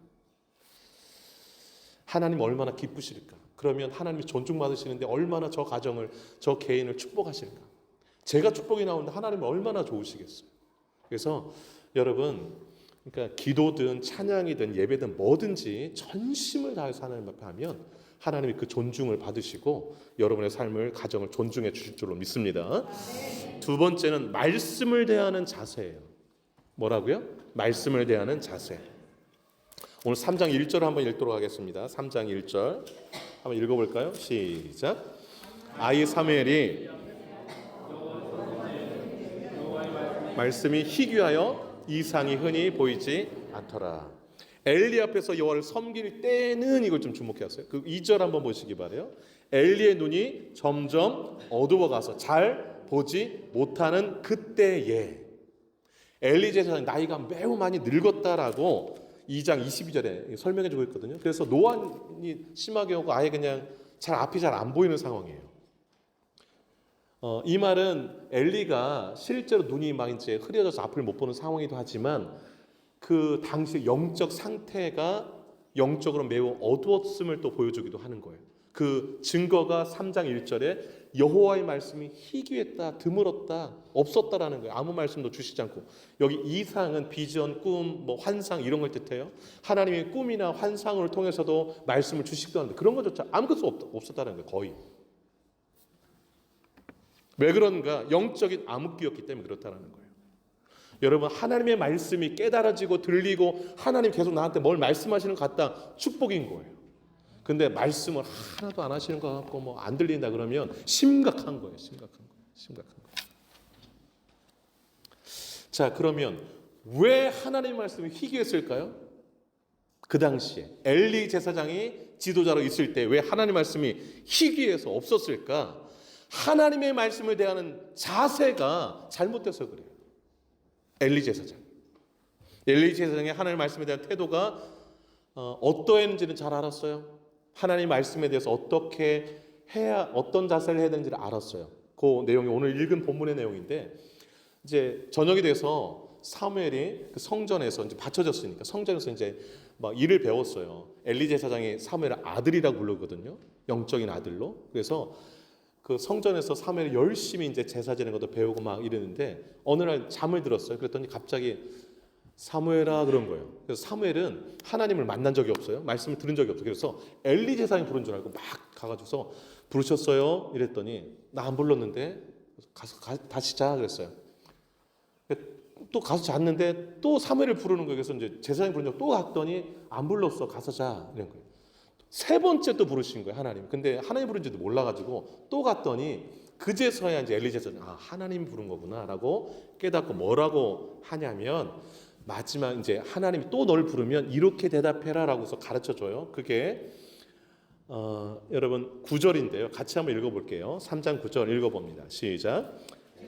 하나님 얼마나 기쁘실까? 그러면 하나님이 존중받으시는데 얼마나 저 가정을, 저 개인을 축복하실까? 제가 축복이 나오는데 하나님은 얼마나 좋으시겠어요? 그래서 여러분 그러니까 기도든 찬양이든 예배든 뭐든지 전심을 다해서 하나님 앞에 하면 하나님이 그 존중을 받으시고 여러분의 삶을 가정을 존중해 주실 줄로 믿습니다. 두 번째는 말씀을 대하는 자세예요. 뭐라고요? 말씀을 대하는 자세. 오늘 3장 1절 한번 읽도록 하겠습니다. 3장 1절 한번 읽어볼까요? 시작. 아이 사무엘이 말씀이 희귀하여 이상이 흔히 보이지 않더라. 엘리 앞에서 여호와를 섬길 때는 이걸 좀 주목해왔어요. 그 2절 한번 보시기 바라요. 엘리의 눈이 점점 어두워가서 잘 보지 못하는 그때에 엘리 제사장이 나이가 매우 많이 늙었다라고 2장 22절에 설명해주고 있거든요. 그래서 노안이 심하게 오고 아예 그냥 앞이 잘 안 보이는 상황이에요. 이 말은 엘리가 실제로 눈이 막 이제 흐려져서 앞을 못 보는 상황이기도 하지만 그 당시 영적 상태가 영적으로 매우 어두웠음을 또 보여주기도 하는 거예요. 그 증거가 3장 1절에 여호와의 말씀이 희귀했다, 드물었다, 없었다라는 거예요. 아무 말씀도 주시지 않고. 여기 이상은 비전, 꿈, 뭐 환상 이런 걸 뜻해요. 하나님의 꿈이나 환상을 통해서도 말씀을 주시기도 하는데 그런 것조차 아무것도 없었다는 거예요. 거의. 왜 그런가? 영적인 암흑기였기 때문에 그렇다는 거예요. 여러분 하나님의 말씀이 깨달아지고 들리고 하나님 계속 나한테 뭘 말씀하시는 것 같다. 축복인 거예요. 근데 말씀을 하나도 안 하시는 것 같고 뭐 안 들린다 그러면 심각한 거예요. 심각한 거예요. 심각한 거예요. 자, 그러면 왜 하나님의 말씀이 희귀했을까요? 그 당시에 엘리 제사장이 지도자로 있을 때 왜 하나님의 말씀이 희귀해서 없었을까? 하나님의 말씀을 대하는 자세가 잘못돼서 그래요. 엘리 제사장의 하나님의 말씀에 대한 태도가 어떠했는지는 잘 알았어요. 하나님의 말씀에 대해서 어떻게 해야, 어떤 자세를 해야 되는지를 알았어요. 그 내용이 오늘 읽은 본문의 내용인데, 이제 저녁이 돼서 사무엘이 그 성전에서 이제 바쳐졌으니까 성전에서 이제 막 일을 배웠어요. 엘리 제사장이 사무엘의 아들이라고 부르거든요. 영적인 아들로. 그래서 그 성전에서 사무엘이 열심히 이제 제사 지내는 것도 배우고 막 이러는데 어느 날 잠을 들었어요. 그랬더니 갑자기 사무엘아 그런 거예요. 그래서 사무엘은 하나님을 만난 적이 없어요. 말씀을 들은 적이 없어요. 그래서 엘리 제사장이 부른 줄 알고 막 가가지고서 부르셨어요? 이랬더니 나 안 불렀는데 가서 다시 자 그랬어요. 또 가서 잤는데 또 사무엘을 부르는 거예요. 그래서 이제 제사장이 부른 적 또 갔더니 안 불렀어. 가서 자 이런 거예요. 세 번째 또 부르신 거예요. 하나님. 근데 하나님 부른지도 몰라가지고 또 갔더니 그제서야 이제 엘리 제사장이 하나님 부른 거구나라고 깨닫고 뭐라고 하냐면 마지막 이제 하나님이 또 널 부르면 이렇게 대답해라라고서 가르쳐 줘요. 그게 여러분 9절인데요. 같이 한번 읽어볼게요. 3장 9절 읽어봅니다. 시작.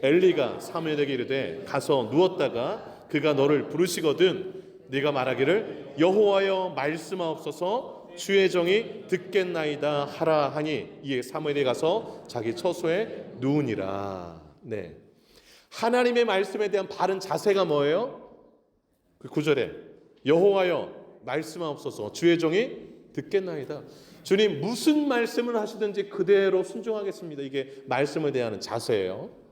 엘리가 사무엘에게 이르되 가서 누웠다가 그가 너를 부르시거든 네가 말하기를 여호와여 말씀하옵소서 주의 종이 듣겠나이다 하라 하니 이에 사무엘이 가서 자기 처소에 누우니라. 네. 하나님의 말씀에 대한 바른 자세가 뭐예요? 그 9절에 여호와여 말씀하옵소서 주의 종이 듣겠나이다. 주님 무슨 말씀을 하시든지 그대로 순종하겠습니다. 이게 말씀을 대하는 자세예요.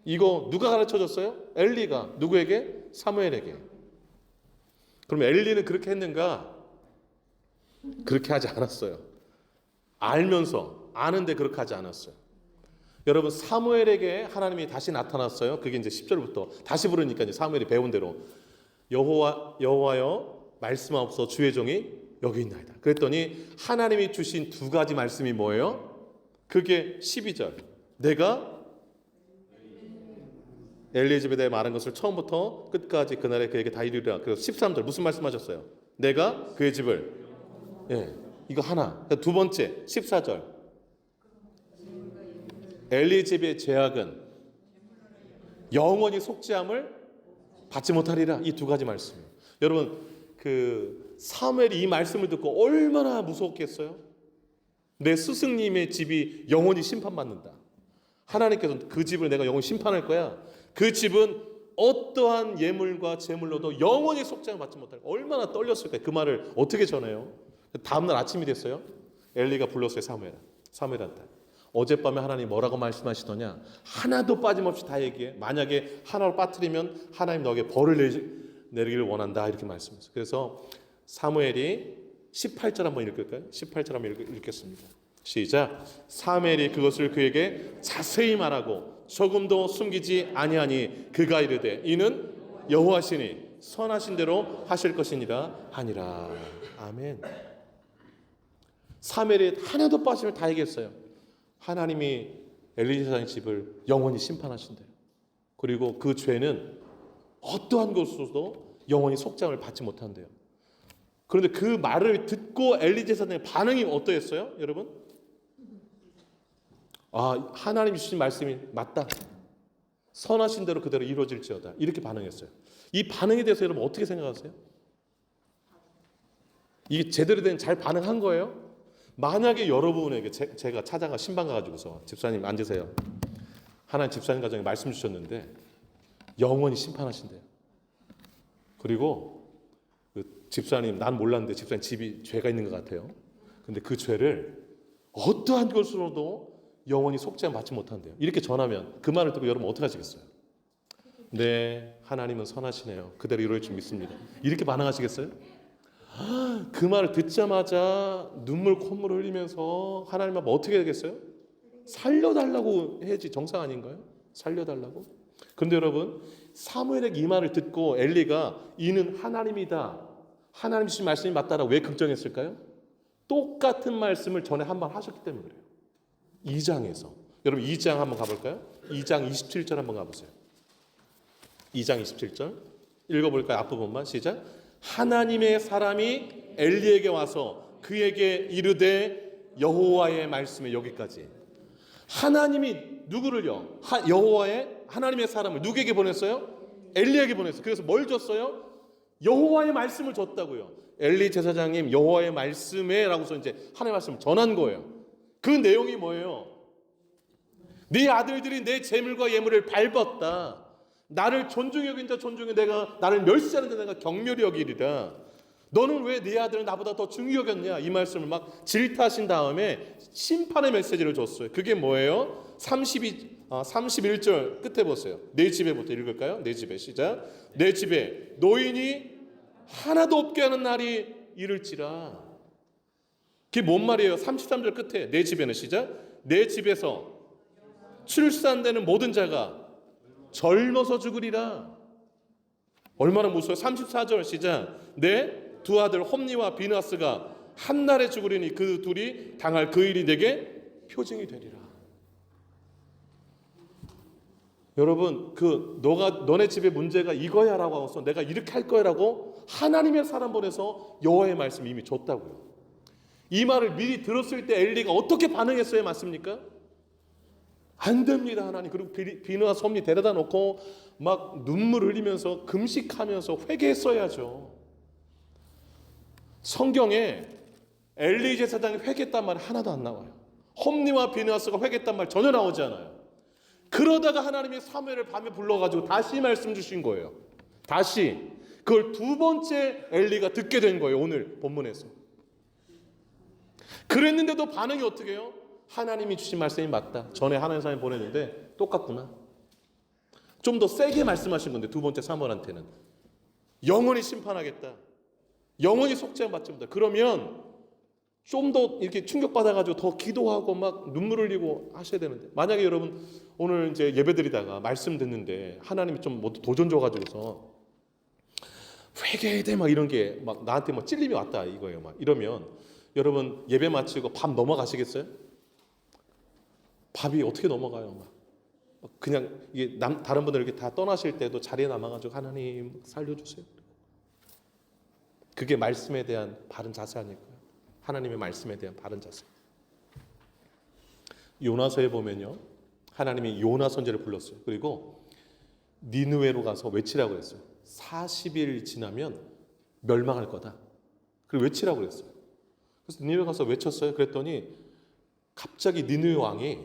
이거 누가 가르쳐줬어요? 엘리가. 누구에게? 사무엘에게. 그럼 엘리는 그렇게 했는가? 그렇게 하지 않았어요. 알면서 아는데 그렇게 하지 않았어요. 여러분 사무엘에게 하나님이 다시 나타났어요. 그게 이제 10절부터 다시 부르니까 이제 사무엘이 배운 대로 여호와여 말씀하옵소서 주의 종이 여기 있나이다. 그랬더니 하나님이 주신 두 가지 말씀이 뭐예요? 그게 12절. 내가 엘리의 집에 대해 말한 것을 처음부터 끝까지 그날에 그에게 다 이루리라. 그래서 13절 무슨 말씀하셨어요? 내가 그의 집을 이거 하나. 두 번째 14절 엘리의 집의 죄악은 영원히 속죄함을 받지 못하리라. 이 두 가지 말씀이에요. 여러분 그 사무엘이 이 말씀을 듣고 얼마나 무서웠겠어요? 내 스승님의 집이 영원히 심판받는다. 하나님께서 그 집을 내가 영원히 심판할 거야. 그 집은 어떠한 예물과 제물로도 영원히 속죄함을 받지 못할 거야. 얼마나 떨렸을까. 그 말을 어떻게 전해요? 다음날 아침이 됐어요. 엘리가 불렀어요. 사무엘한테. 어젯밤에 하나님 뭐라고 말씀하시더냐? 하나도 빠짐없이 다 얘기해. 만약에 하나를 빠뜨리면 하나님 너에게 벌을 내리기를 원한다. 이렇게 말씀했어요. 그래서 사무엘이 18절 한번 읽을까요? 18절 한번 읽겠습니다. 시작. 사무엘이 그것을 그에게 자세히 말하고 조금도 숨기지 아니하니 그가 이르되 이는 여호와시니 선하신 대로 하실 것이니라 하니라. 아멘. 사무엘이 하나도 빠짐을 다 얘기했어요. 하나님이 엘리 제사장의 집을 영원히 심판하신대요. 그리고 그 죄는 어떠한 것으로도 영원히 속죄함을 받지 못한대요. 그런데 그 말을 듣고 엘리 제사장의 반응이 어떠했어요? 여러분? 하나님 주신 말씀이 맞다. 선하신 대로 그대로 이루어질지어다. 이렇게 반응했어요. 이 반응에 대해서 여러분 어떻게 생각하세요? 이게 제대로 된 잘 반응한 거예요? 만약에 여러분에게 제가 찾아가 신방 가가지고서 집사님 앉으세요. 하나님 집사님 가정에 말씀 주셨는데 영원히 심판하신대요. 그리고 그 집사님 난 몰랐는데 집사님 집이 죄가 있는 것 같아요. 근데 그 죄를 어떠한 것으로도 영원히 속죄함 받지 못한대요. 이렇게 전하면 그 말을 듣고 여러분 어떻게 하시겠어요? 네, 하나님은 선하시네요. 그대로 이루어질 줄 믿습니다. 이렇게 반응하시겠어요? 그 말을 듣자마자 눈물 콧물 흘리면서 하나님 앞에 어떻게 되겠어요? 살려달라고 해야지 정상 아닌가요? 살려달라고? 그런데 여러분 사무엘에게 이 말을 듣고 엘리가 이는 하나님이다. 하나님 주신 말씀이 맞다라고 왜 걱정했을까요? 똑같은 말씀을 전에 한 번 하셨기 때문에 그래요. 2장에서. 여러분 2장 한번 가볼까요? 2장 27절 한번 가보세요. 2장 27절 읽어볼까요? 앞부분만 시작. 하나님의 사람이 엘리에게 와서 그에게 이르되 여호와의 말씀에 여기까지. 하나님이 누구를요? 하나님의 사람을 누구에게 보냈어요? 엘리에게 보냈어요. 그래서 뭘 줬어요? 여호와의 말씀을 줬다고요. 엘리 제사장님 여호와의 말씀에 라고서 이제 하나님의 말씀을 전한 거예요. 그 내용이 뭐예요? 네 아들들이 내 재물과 예물을 밟았다. 나를 존중히 여긴 자 존중히 내가 나를 멸시하는 자 내가 경멸히 여기리라. 너는 왜 네 아들을 나보다 더 중히 여겼냐? 이 말씀을 막 질타하신 다음에 심판의 메시지를 줬어요. 그게 뭐예요? 31절 끝에 보세요. 내 집에부터 읽을까요? 내 집에 시작. 내 집에 노인이 하나도 없게 하는 날이 이를지라. 그게 뭔 말이에요? 33절 끝에 내 집에는 시작. 내 집에서 출산되는 모든 자가 젊어서 죽으리라. 얼마나 무서워요? 34절 시작. 내 두 아들 홈니와 비나스가 한 날에 죽으리니 그 둘이 당할 그 일이 내게 표징이 되리라. 여러분, 너네 집의 문제가 이거야라고 하고서 내가 이렇게 할 거야라고 하나님의 사람 보내서 여호와의 말씀 이미 줬다고요. 이 말을 미리 들었을 때 엘리가 어떻게 반응했어야 맞습니까? 안 됩니다, 하나님. 그리고 비누와 솜니 데려다 놓고 막 눈물 흘리면서 금식하면서 회개했어야죠. 성경에 엘리 제사장이 회개했단 말 하나도 안 나와요. 홈니와 비누아스가 회개했단 말 전혀 나오지 않아요. 그러다가 하나님이 사무엘을 밤에 불러가지고 다시 말씀 주신 거예요. 다시 그걸 두 번째 엘리가 듣게 된 거예요. 오늘 본문에서. 그랬는데도 반응이 어떻게 해요? 하나님이 주신 말씀이 맞다. 전에 하나님 사람이 보냈는데 똑같구나. 좀 더 세게 말씀하신 건데 두 번째 사무엘한테는 영원히 심판하겠다. 영원히 속죄함 받지 못한다. 그러면 좀 더 이렇게 충격받아가지고 더 기도하고 막 눈물 흘리고 하셔야 되는데, 만약에 여러분 오늘 이제 예배 드리다가 말씀 듣는데 하나님이 좀 뭐 도전 줘가지고서 회개해야 돼 막 이런 게 막 나한테 뭐 찔림이 왔다 이거예요. 막 이러면 여러분 예배 마치고 밥 넘어가시겠어요? 밥이 어떻게 넘어가요? 막 그냥 이게 다른 분들 이렇게 다 떠나실 때도 자리에 남아가지고 하나님 살려주세요. 그게 말씀에 대한 바른 자세 아닐까요? 하나님의 말씀에 대한 바른 자세. 요나서에 보면요, 하나님이 요나 선지자를 불렀어요. 그리고 니느웨로 가서 외치라고 그랬어요. 40일 지나면 멸망할 거다. 그리고 외치라고 그랬어요. 그래서 니느웨 가서 외쳤어요. 그랬더니 갑자기 니느웨 왕이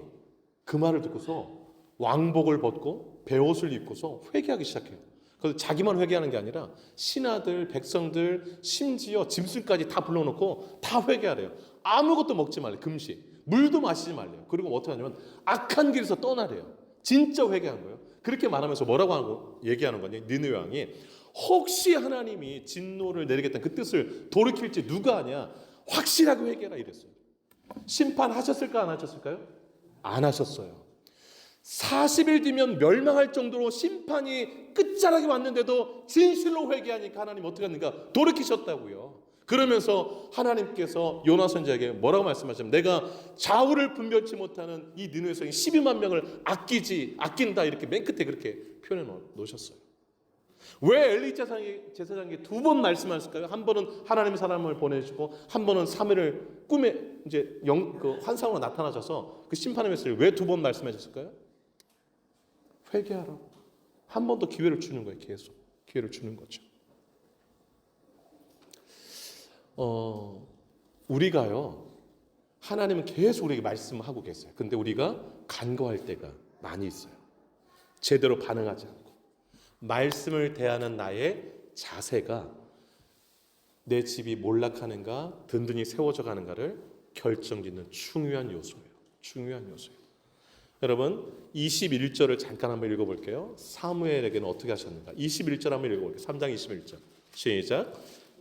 그 말을 듣고서 왕복을 벗고 베옷을 입고서 회개하기 시작해요. 그래서 자기만 회개하는 게 아니라 신하들, 백성들, 심지어 짐승까지 다 불러놓고 다 회개하래요. 아무것도 먹지 말래요. 금식. 물도 마시지 말래요. 그리고 어떻게 하냐면 악한 길에서 떠나래요. 진짜 회개한 거예요. 그렇게 말하면서 뭐라고 하고 얘기하는 거니? 니느웨 왕이 혹시 하나님이 진노를 내리겠다는 그 뜻을 돌이킬지 누가 아냐? 확실하게 회개하라 이랬어요. 심판하셨을까 안 하셨을까요? 안 하셨어요. 40일 뒤면 멸망할 정도로 심판이 끝자락에 왔는데도 진실로 회개하니까 하나님 어떻게 하는가? 돌이키셨다고요. 그러면서 하나님께서 요나 선지자에게 뭐라고 말씀하시냐면 내가 좌우를 분별치 못하는 이 니느웨 성이 12만 명을 아낀다 이렇게 맨 끝에 그렇게 표현해 놓으셨어요. 왜 엘리 제사장에게 두 번 말씀하셨을까요? 한 번은 하나님의 사람을 보내주고 한 번은 사무엘을 꿈에 이제 환상으로 나타나셔서 그 심판의 메시지를 왜 두 번 말씀하셨을까요? 회개하라고. 한 번 더 기회를 주는 거예요. 계속 기회를 주는 거죠. 우리가요, 하나님은 계속 우리에게 말씀하고 계세요. 근데 우리가 간과할 때가 많이 있어요. 제대로 반응하지 않고. 말씀을 대하는 나의 자세가 내 집이 몰락하는가 든든히 세워져 가는가를 결정짓는 중요한 요소예요. 중요한 요소예요. 여러분 21절을 잠깐 한번 읽어볼게요. 사무엘에게는 어떻게 하셨는가? 21절 한번 읽어볼게요. 3장 21절 시작.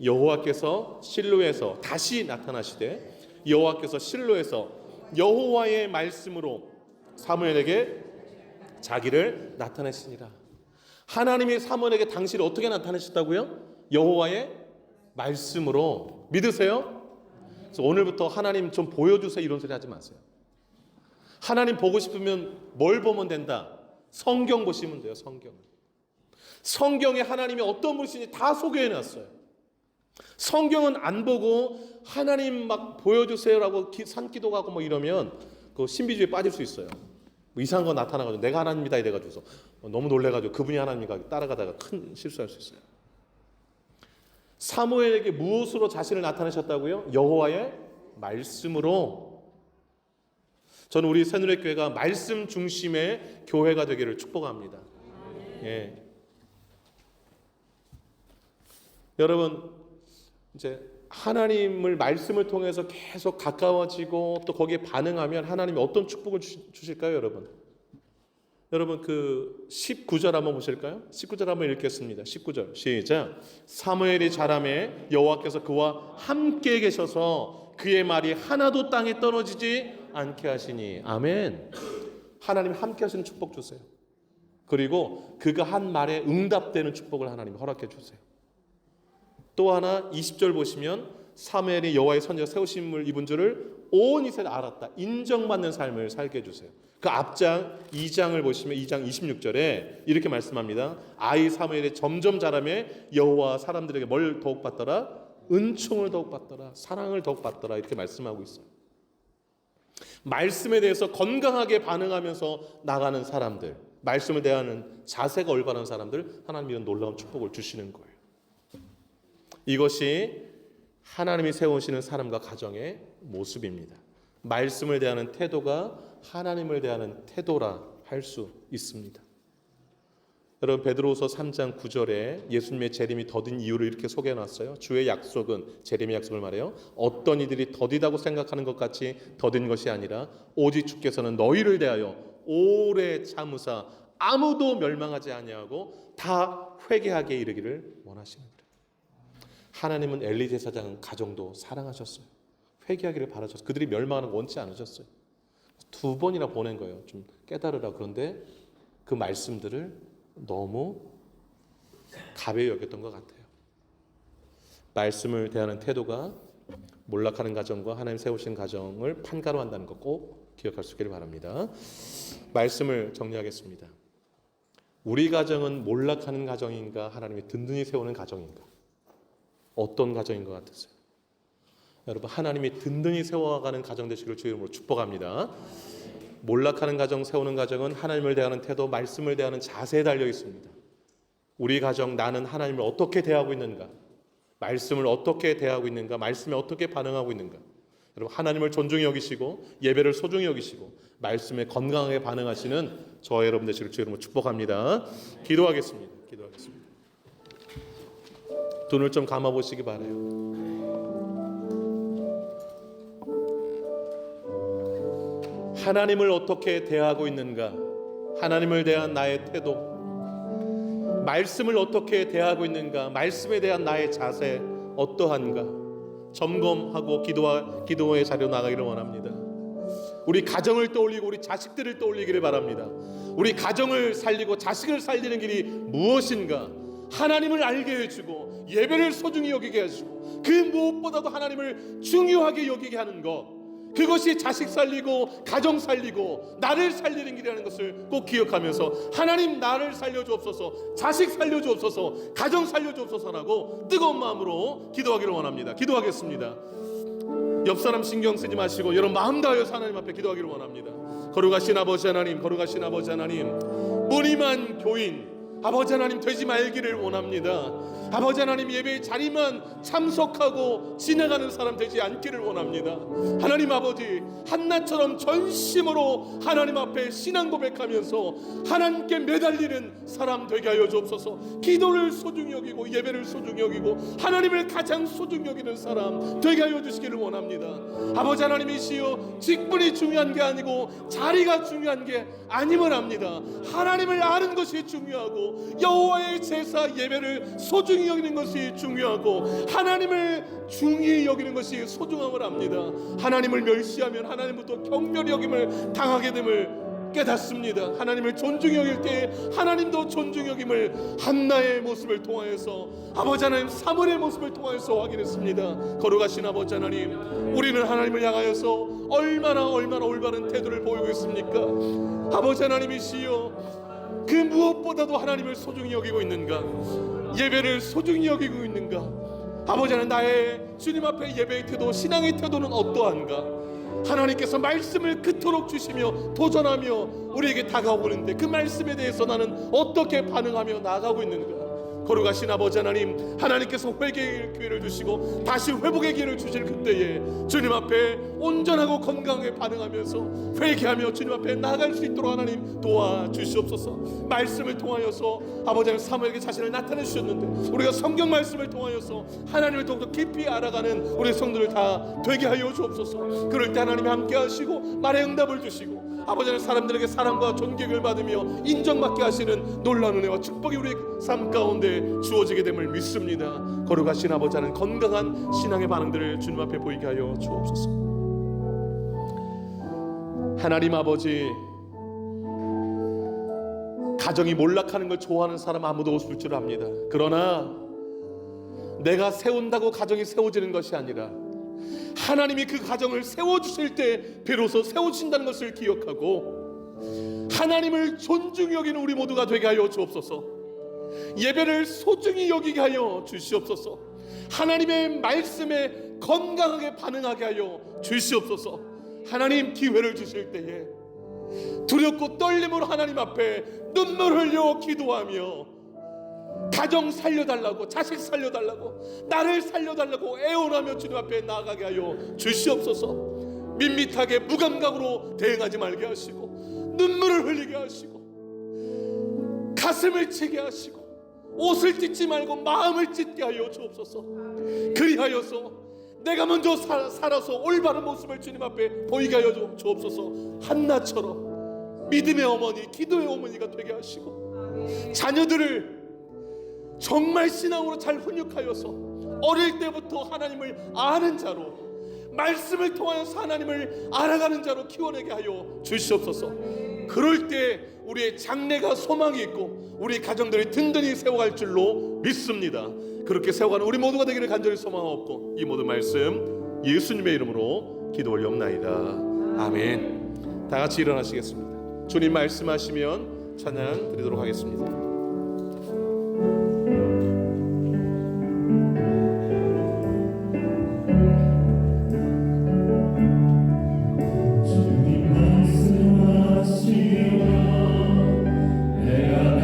여호와께서 실로에서 다시 나타나시되 여호와께서 실로에서 여호와의 말씀으로 사무엘에게 자기를 나타내시니라. 하나님이 사무엘에게 당신을 어떻게 나타내셨다고요? 여호와의 말씀으로. 믿으세요? 그래서 오늘부터 하나님 좀 보여주세요 이런 소리 하지 마세요. 하나님 보고 싶으면 뭘 보면 된다? 성경 보시면 돼요. 성경을. 성경에 하나님이 어떤 분이신지 다 소개해놨어요. 성경은 안 보고 하나님 막 보여주세요라고 산기도 가고 뭐 이러면 그 신비주의에 빠질 수 있어요. 뭐 이상한 거 나타나가지고 내가 하나님이다 이래가지고서 너무 놀래가지고 그분이 하나님이니까 따라가다가 큰 실수할 수 있어요. 사무엘에게 무엇으로 자신을 나타내셨다고요? 여호와의 말씀으로. 저는 우리 새누리교회가 말씀 중심의 교회가 되기를 축복합니다. 예. 여러분, 이제 하나님을 말씀을 통해서 계속 가까워지고 또 거기에 반응하면 하나님이 어떤 축복을 주실까요, 여러분? 여러분 그 19절 한번 보실까요? 19절 한번 읽겠습니다. 19절 시작. 사무엘이 자라매 여호와께서 그와 함께 계셔서 그의 말이 하나도 땅에 떨어지지 않게 하시니. 아멘. 하나님 함께 하시는 축복 주세요. 그리고 그가 한 말에 응답되는 축복을 하나님 허락해 주세요. 또 하나 20절 보시면 사무엘이 여호와의 선지자 세우심을 입은 줄을 온 이스라엘이 알았다. 인정받는 삶을 살게 해주세요. 그 앞장 2장을 보시면 2장 26절에 이렇게 말씀합니다. 아이 사무엘이 점점 자라매 여호와 사람들에게 뭘 더욱 받더라? 은총을 더욱 받더라. 사랑을 더욱 받더라. 이렇게 말씀하고 있어요. 말씀에 대해서 건강하게 반응하면서 나가는 사람들, 말씀을 대하는 자세가 올바른 사람들, 하나님이 이런 놀라운 축복을 주시는 거예요. 이것이 하나님이 세우시는 사람과 가정의 모습입니다. 말씀을 대하는 태도가 하나님을 대하는 태도라 할 수 있습니다. 여러분 베드로후서 3장 9절에 예수님의 재림이 더딘 이유를 이렇게 소개해놨어요. 주의 약속은, 재림의 약속을 말해요, 어떤 이들이 더디다고 생각하는 것 같이 더딘 것이 아니라 오직 주께서는 너희를 대하여 오래 참으사 아무도 멸망하지 아니하고 다 회개하게 이르기를 원하시느니라. 하나님은 엘리 제사장 가정도 사랑하셨어요. 회개하기를 바라셨어요. 그들이 멸망하는 거 원치 않으셨어요. 2번이나 보낸 거예요. 좀 깨달으라. 그런데 그 말씀들을 너무 가벼이 여겼던 것 같아요. 말씀을 대하는 태도가 몰락하는 가정과 하나님 세우신 가정을 판가로 한다는 거 꼭 기억할 수 있기를 바랍니다. 말씀을 정리하겠습니다. 우리 가정은 몰락하는 가정인가, 하나님이 든든히 세우는 가정인가? 어떤 가정인 것 같으세요? 여러분 하나님이 든든히 세워가는 가정 되시기를 주의 이름으로 축복합니다. 몰락하는 가정, 세우는 가정은 하나님을 대하는 태도, 말씀을 대하는 자세에 달려 있습니다. 우리 가정, 나는 하나님을 어떻게 대하고 있는가? 말씀을 어떻게 대하고 있는가? 말씀에 어떻게 반응하고 있는가? 여러분 하나님을 존중히 여기시고 예배를 소중히 여기시고 말씀에 건강하게 반응하시는 저와 여러분 되시기를 주의 이름으로 축복합니다. 기도하겠습니다. 눈을 좀 감아보시기 바라요. 하나님을 어떻게 대하고 있는가? 하나님을 대한 나의 태도, 말씀을 어떻게 대하고 있는가? 말씀에 대한 나의 자세 어떠한가? 점검하고 기도의 자리로 나가기를 원합니다. 우리 가정을 떠올리고 우리 자식들을 떠올리기를 바랍니다. 우리 가정을 살리고 자식을 살리는 길이 무엇인가? 하나님을 알게 해주고 예배를 소중히 여기게 해주고 그 무엇보다도 하나님을 중요하게 여기게 하는 것, 그것이 자식 살리고 가정 살리고 나를 살리는 길이라는 것을 꼭 기억하면서 하나님 나를 살려주옵소서, 자식 살려주옵소서, 가정 살려주옵소서라고 뜨거운 마음으로 기도하기를 원합니다. 기도하겠습니다. 옆 사람 신경 쓰지 마시고 여러분 마음 다하여서 하나님 앞에 기도하기를 원합니다. 거룩하신 아버지 하나님, 거룩하신 아버지 하나님, 무늬만 교인 아버지 하나님 되지 말기를 원합니다. 아버지 하나님 예배의 자리만 참석하고 지나가는 사람 되지 않기를 원합니다. 하나님 아버지 한나처럼 전심으로 하나님 앞에 신앙 고백하면서 하나님께 매달리는 사람 되게 하여 주옵소서. 기도를 소중히 여기고 예배를 소중히 여기고 하나님을 가장 소중히 여기는 사람 되게 하여 주시기를 원합니다. 아버지 하나님이시여 직분이 중요한 게 아니고 자리가 중요한 게 아님을 압니다. 하나님을 아는 것이 중요하고 여호와의 제사 예배를 소중히 여기는 것이 중요하고 하나님을 중히 여기는 것이 소중함을 압니다. 하나님을 멸시하면 하나님부터 경멸 여김을 당하게 됨을 깨닫습니다. 하나님을 존중히 여길 때 하나님도 존중히 여김을 한나의 모습을 통하여서 아버지 하나님 사무엘의 모습을 통하여서 확인했습니다. 거룩하신 아버지 하나님, 우리는 하나님을 향하여서 얼마나 올바른 태도를 보이고 있습니까? 아버지 하나님이시여 그 무엇보다도 하나님을 소중히 여기고 있는가? 예배를 소중히 여기고 있는가? 아버지 하나님, 나의 주님 앞에 예배의 태도, 신앙의 태도는 어떠한가? 하나님께서 말씀을 그토록 주시며 도전하며 우리에게 다가오고 있는데 그 말씀에 대해서 나는 어떻게 반응하며 나아가고 있는가? 거룩하신 아버지 하나님, 하나님께서 회개의 기회를 주시고 다시 회복의 기회를 주실 그때에 주님 앞에 온전하고 건강하게 반응하면서 회개하며 주님 앞에 나아갈 수 있도록 하나님 도와주시옵소서. 말씀을 통하여서 아버지 하나님 사무엘에게 자신을 나타내 주셨는데 우리가 성경 말씀을 통하여서 하나님을 더욱더 깊이 알아가는 우리 성도들 다 되게 하여 주옵소서. 그럴 때 하나님이 함께 하시고 말의 응답을 주시고 아버지 하나님, 사람들에게 사랑과 존경을 받으며 인정받게 하시는 놀라운 은혜와 축복이 우리 삶 가운데 주어지게 됨을 믿습니다. 거룩하신 아버지 하나님, 건강한 신앙의 반응들을 주님 앞에 보이게 하여 주옵소서. 하나님 아버지, 가정이 몰락하는 걸 좋아하는 사람 아무도 없을 줄 압니다. 그러나 내가 세운다고 가정이 세워지는 것이 아니라 하나님이 그 가정을 세워주실 때 비로소 세워진다는 것을 기억하고 하나님을 존중히 여기는 우리 모두가 되게 하여 주옵소서. 예배를 소중히 여기게 하여 주시옵소서. 하나님의 말씀에 건강하게 반응하게 하여 주시옵소서. 하나님, 기회를 주실 때에 두렵고 떨림으로 하나님 앞에 눈물 흘려 기도하며 가정 살려달라고, 자식 살려달라고, 나를 살려달라고 애원하며 주님 앞에 나아가게 하여 주시옵소서. 밋밋하게 무감각으로 대응하지 말게 하시고 눈물을 흘리게 하시고 가슴을 치게 하시고 옷을 찢지 말고 마음을 찢게 하여 주옵소서. 그리하여서 내가 먼저 살아서 올바른 모습을 주님 앞에 보이게 하여 주옵소서. 한나처럼 믿음의 어머니, 기도의 어머니가 되게 하시고 자녀들을 정말 신앙으로 잘 훈육하여서 어릴 때부터 하나님을 아는 자로, 말씀을 통하여서 하나님을 알아가는 자로 키워내게 하여 주시옵소서. 그럴 때 우리의 장래가 소망이 있고 우리 가정들이 든든히 세워갈 줄로 믿습니다. 그렇게 세워가는 우리 모두가 되기를 간절히 소망하옵고 이 모든 말씀 예수님의 이름으로 기도 올려옵나이다. 아멘. 다 같이 일어나시겠습니다. 주님 말씀하시면 찬양 드리도록 하겠습니다. 내가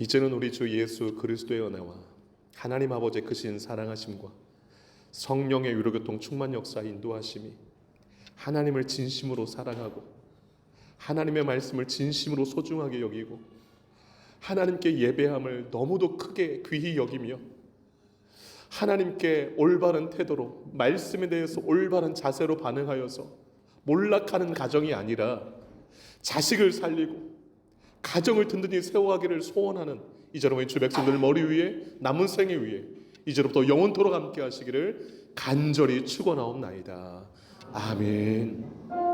이제는 우리 주 예수 그리스도의 은혜와 하나님 아버지의 크신 사랑하심과 성령의 위로교통 충만 역사 인도하심이 하나님을 진심으로 사랑하고 하나님의 말씀을 진심으로 소중하게 여기고 하나님께 예배함을 너무도 크게 귀히 여기며 하나님께 올바른 태도로 말씀에 대해서 올바른 자세로 반응하여서 몰락하는 가정이 아니라 자식을 살리고 가정을 든든히 세워가기를 소원하는 이제는 우리 주 백성들 머리 위에 남은 생애 위에 이제로부터 영원토록 함께 하시기를 간절히 축원하옵나이다. 아멘.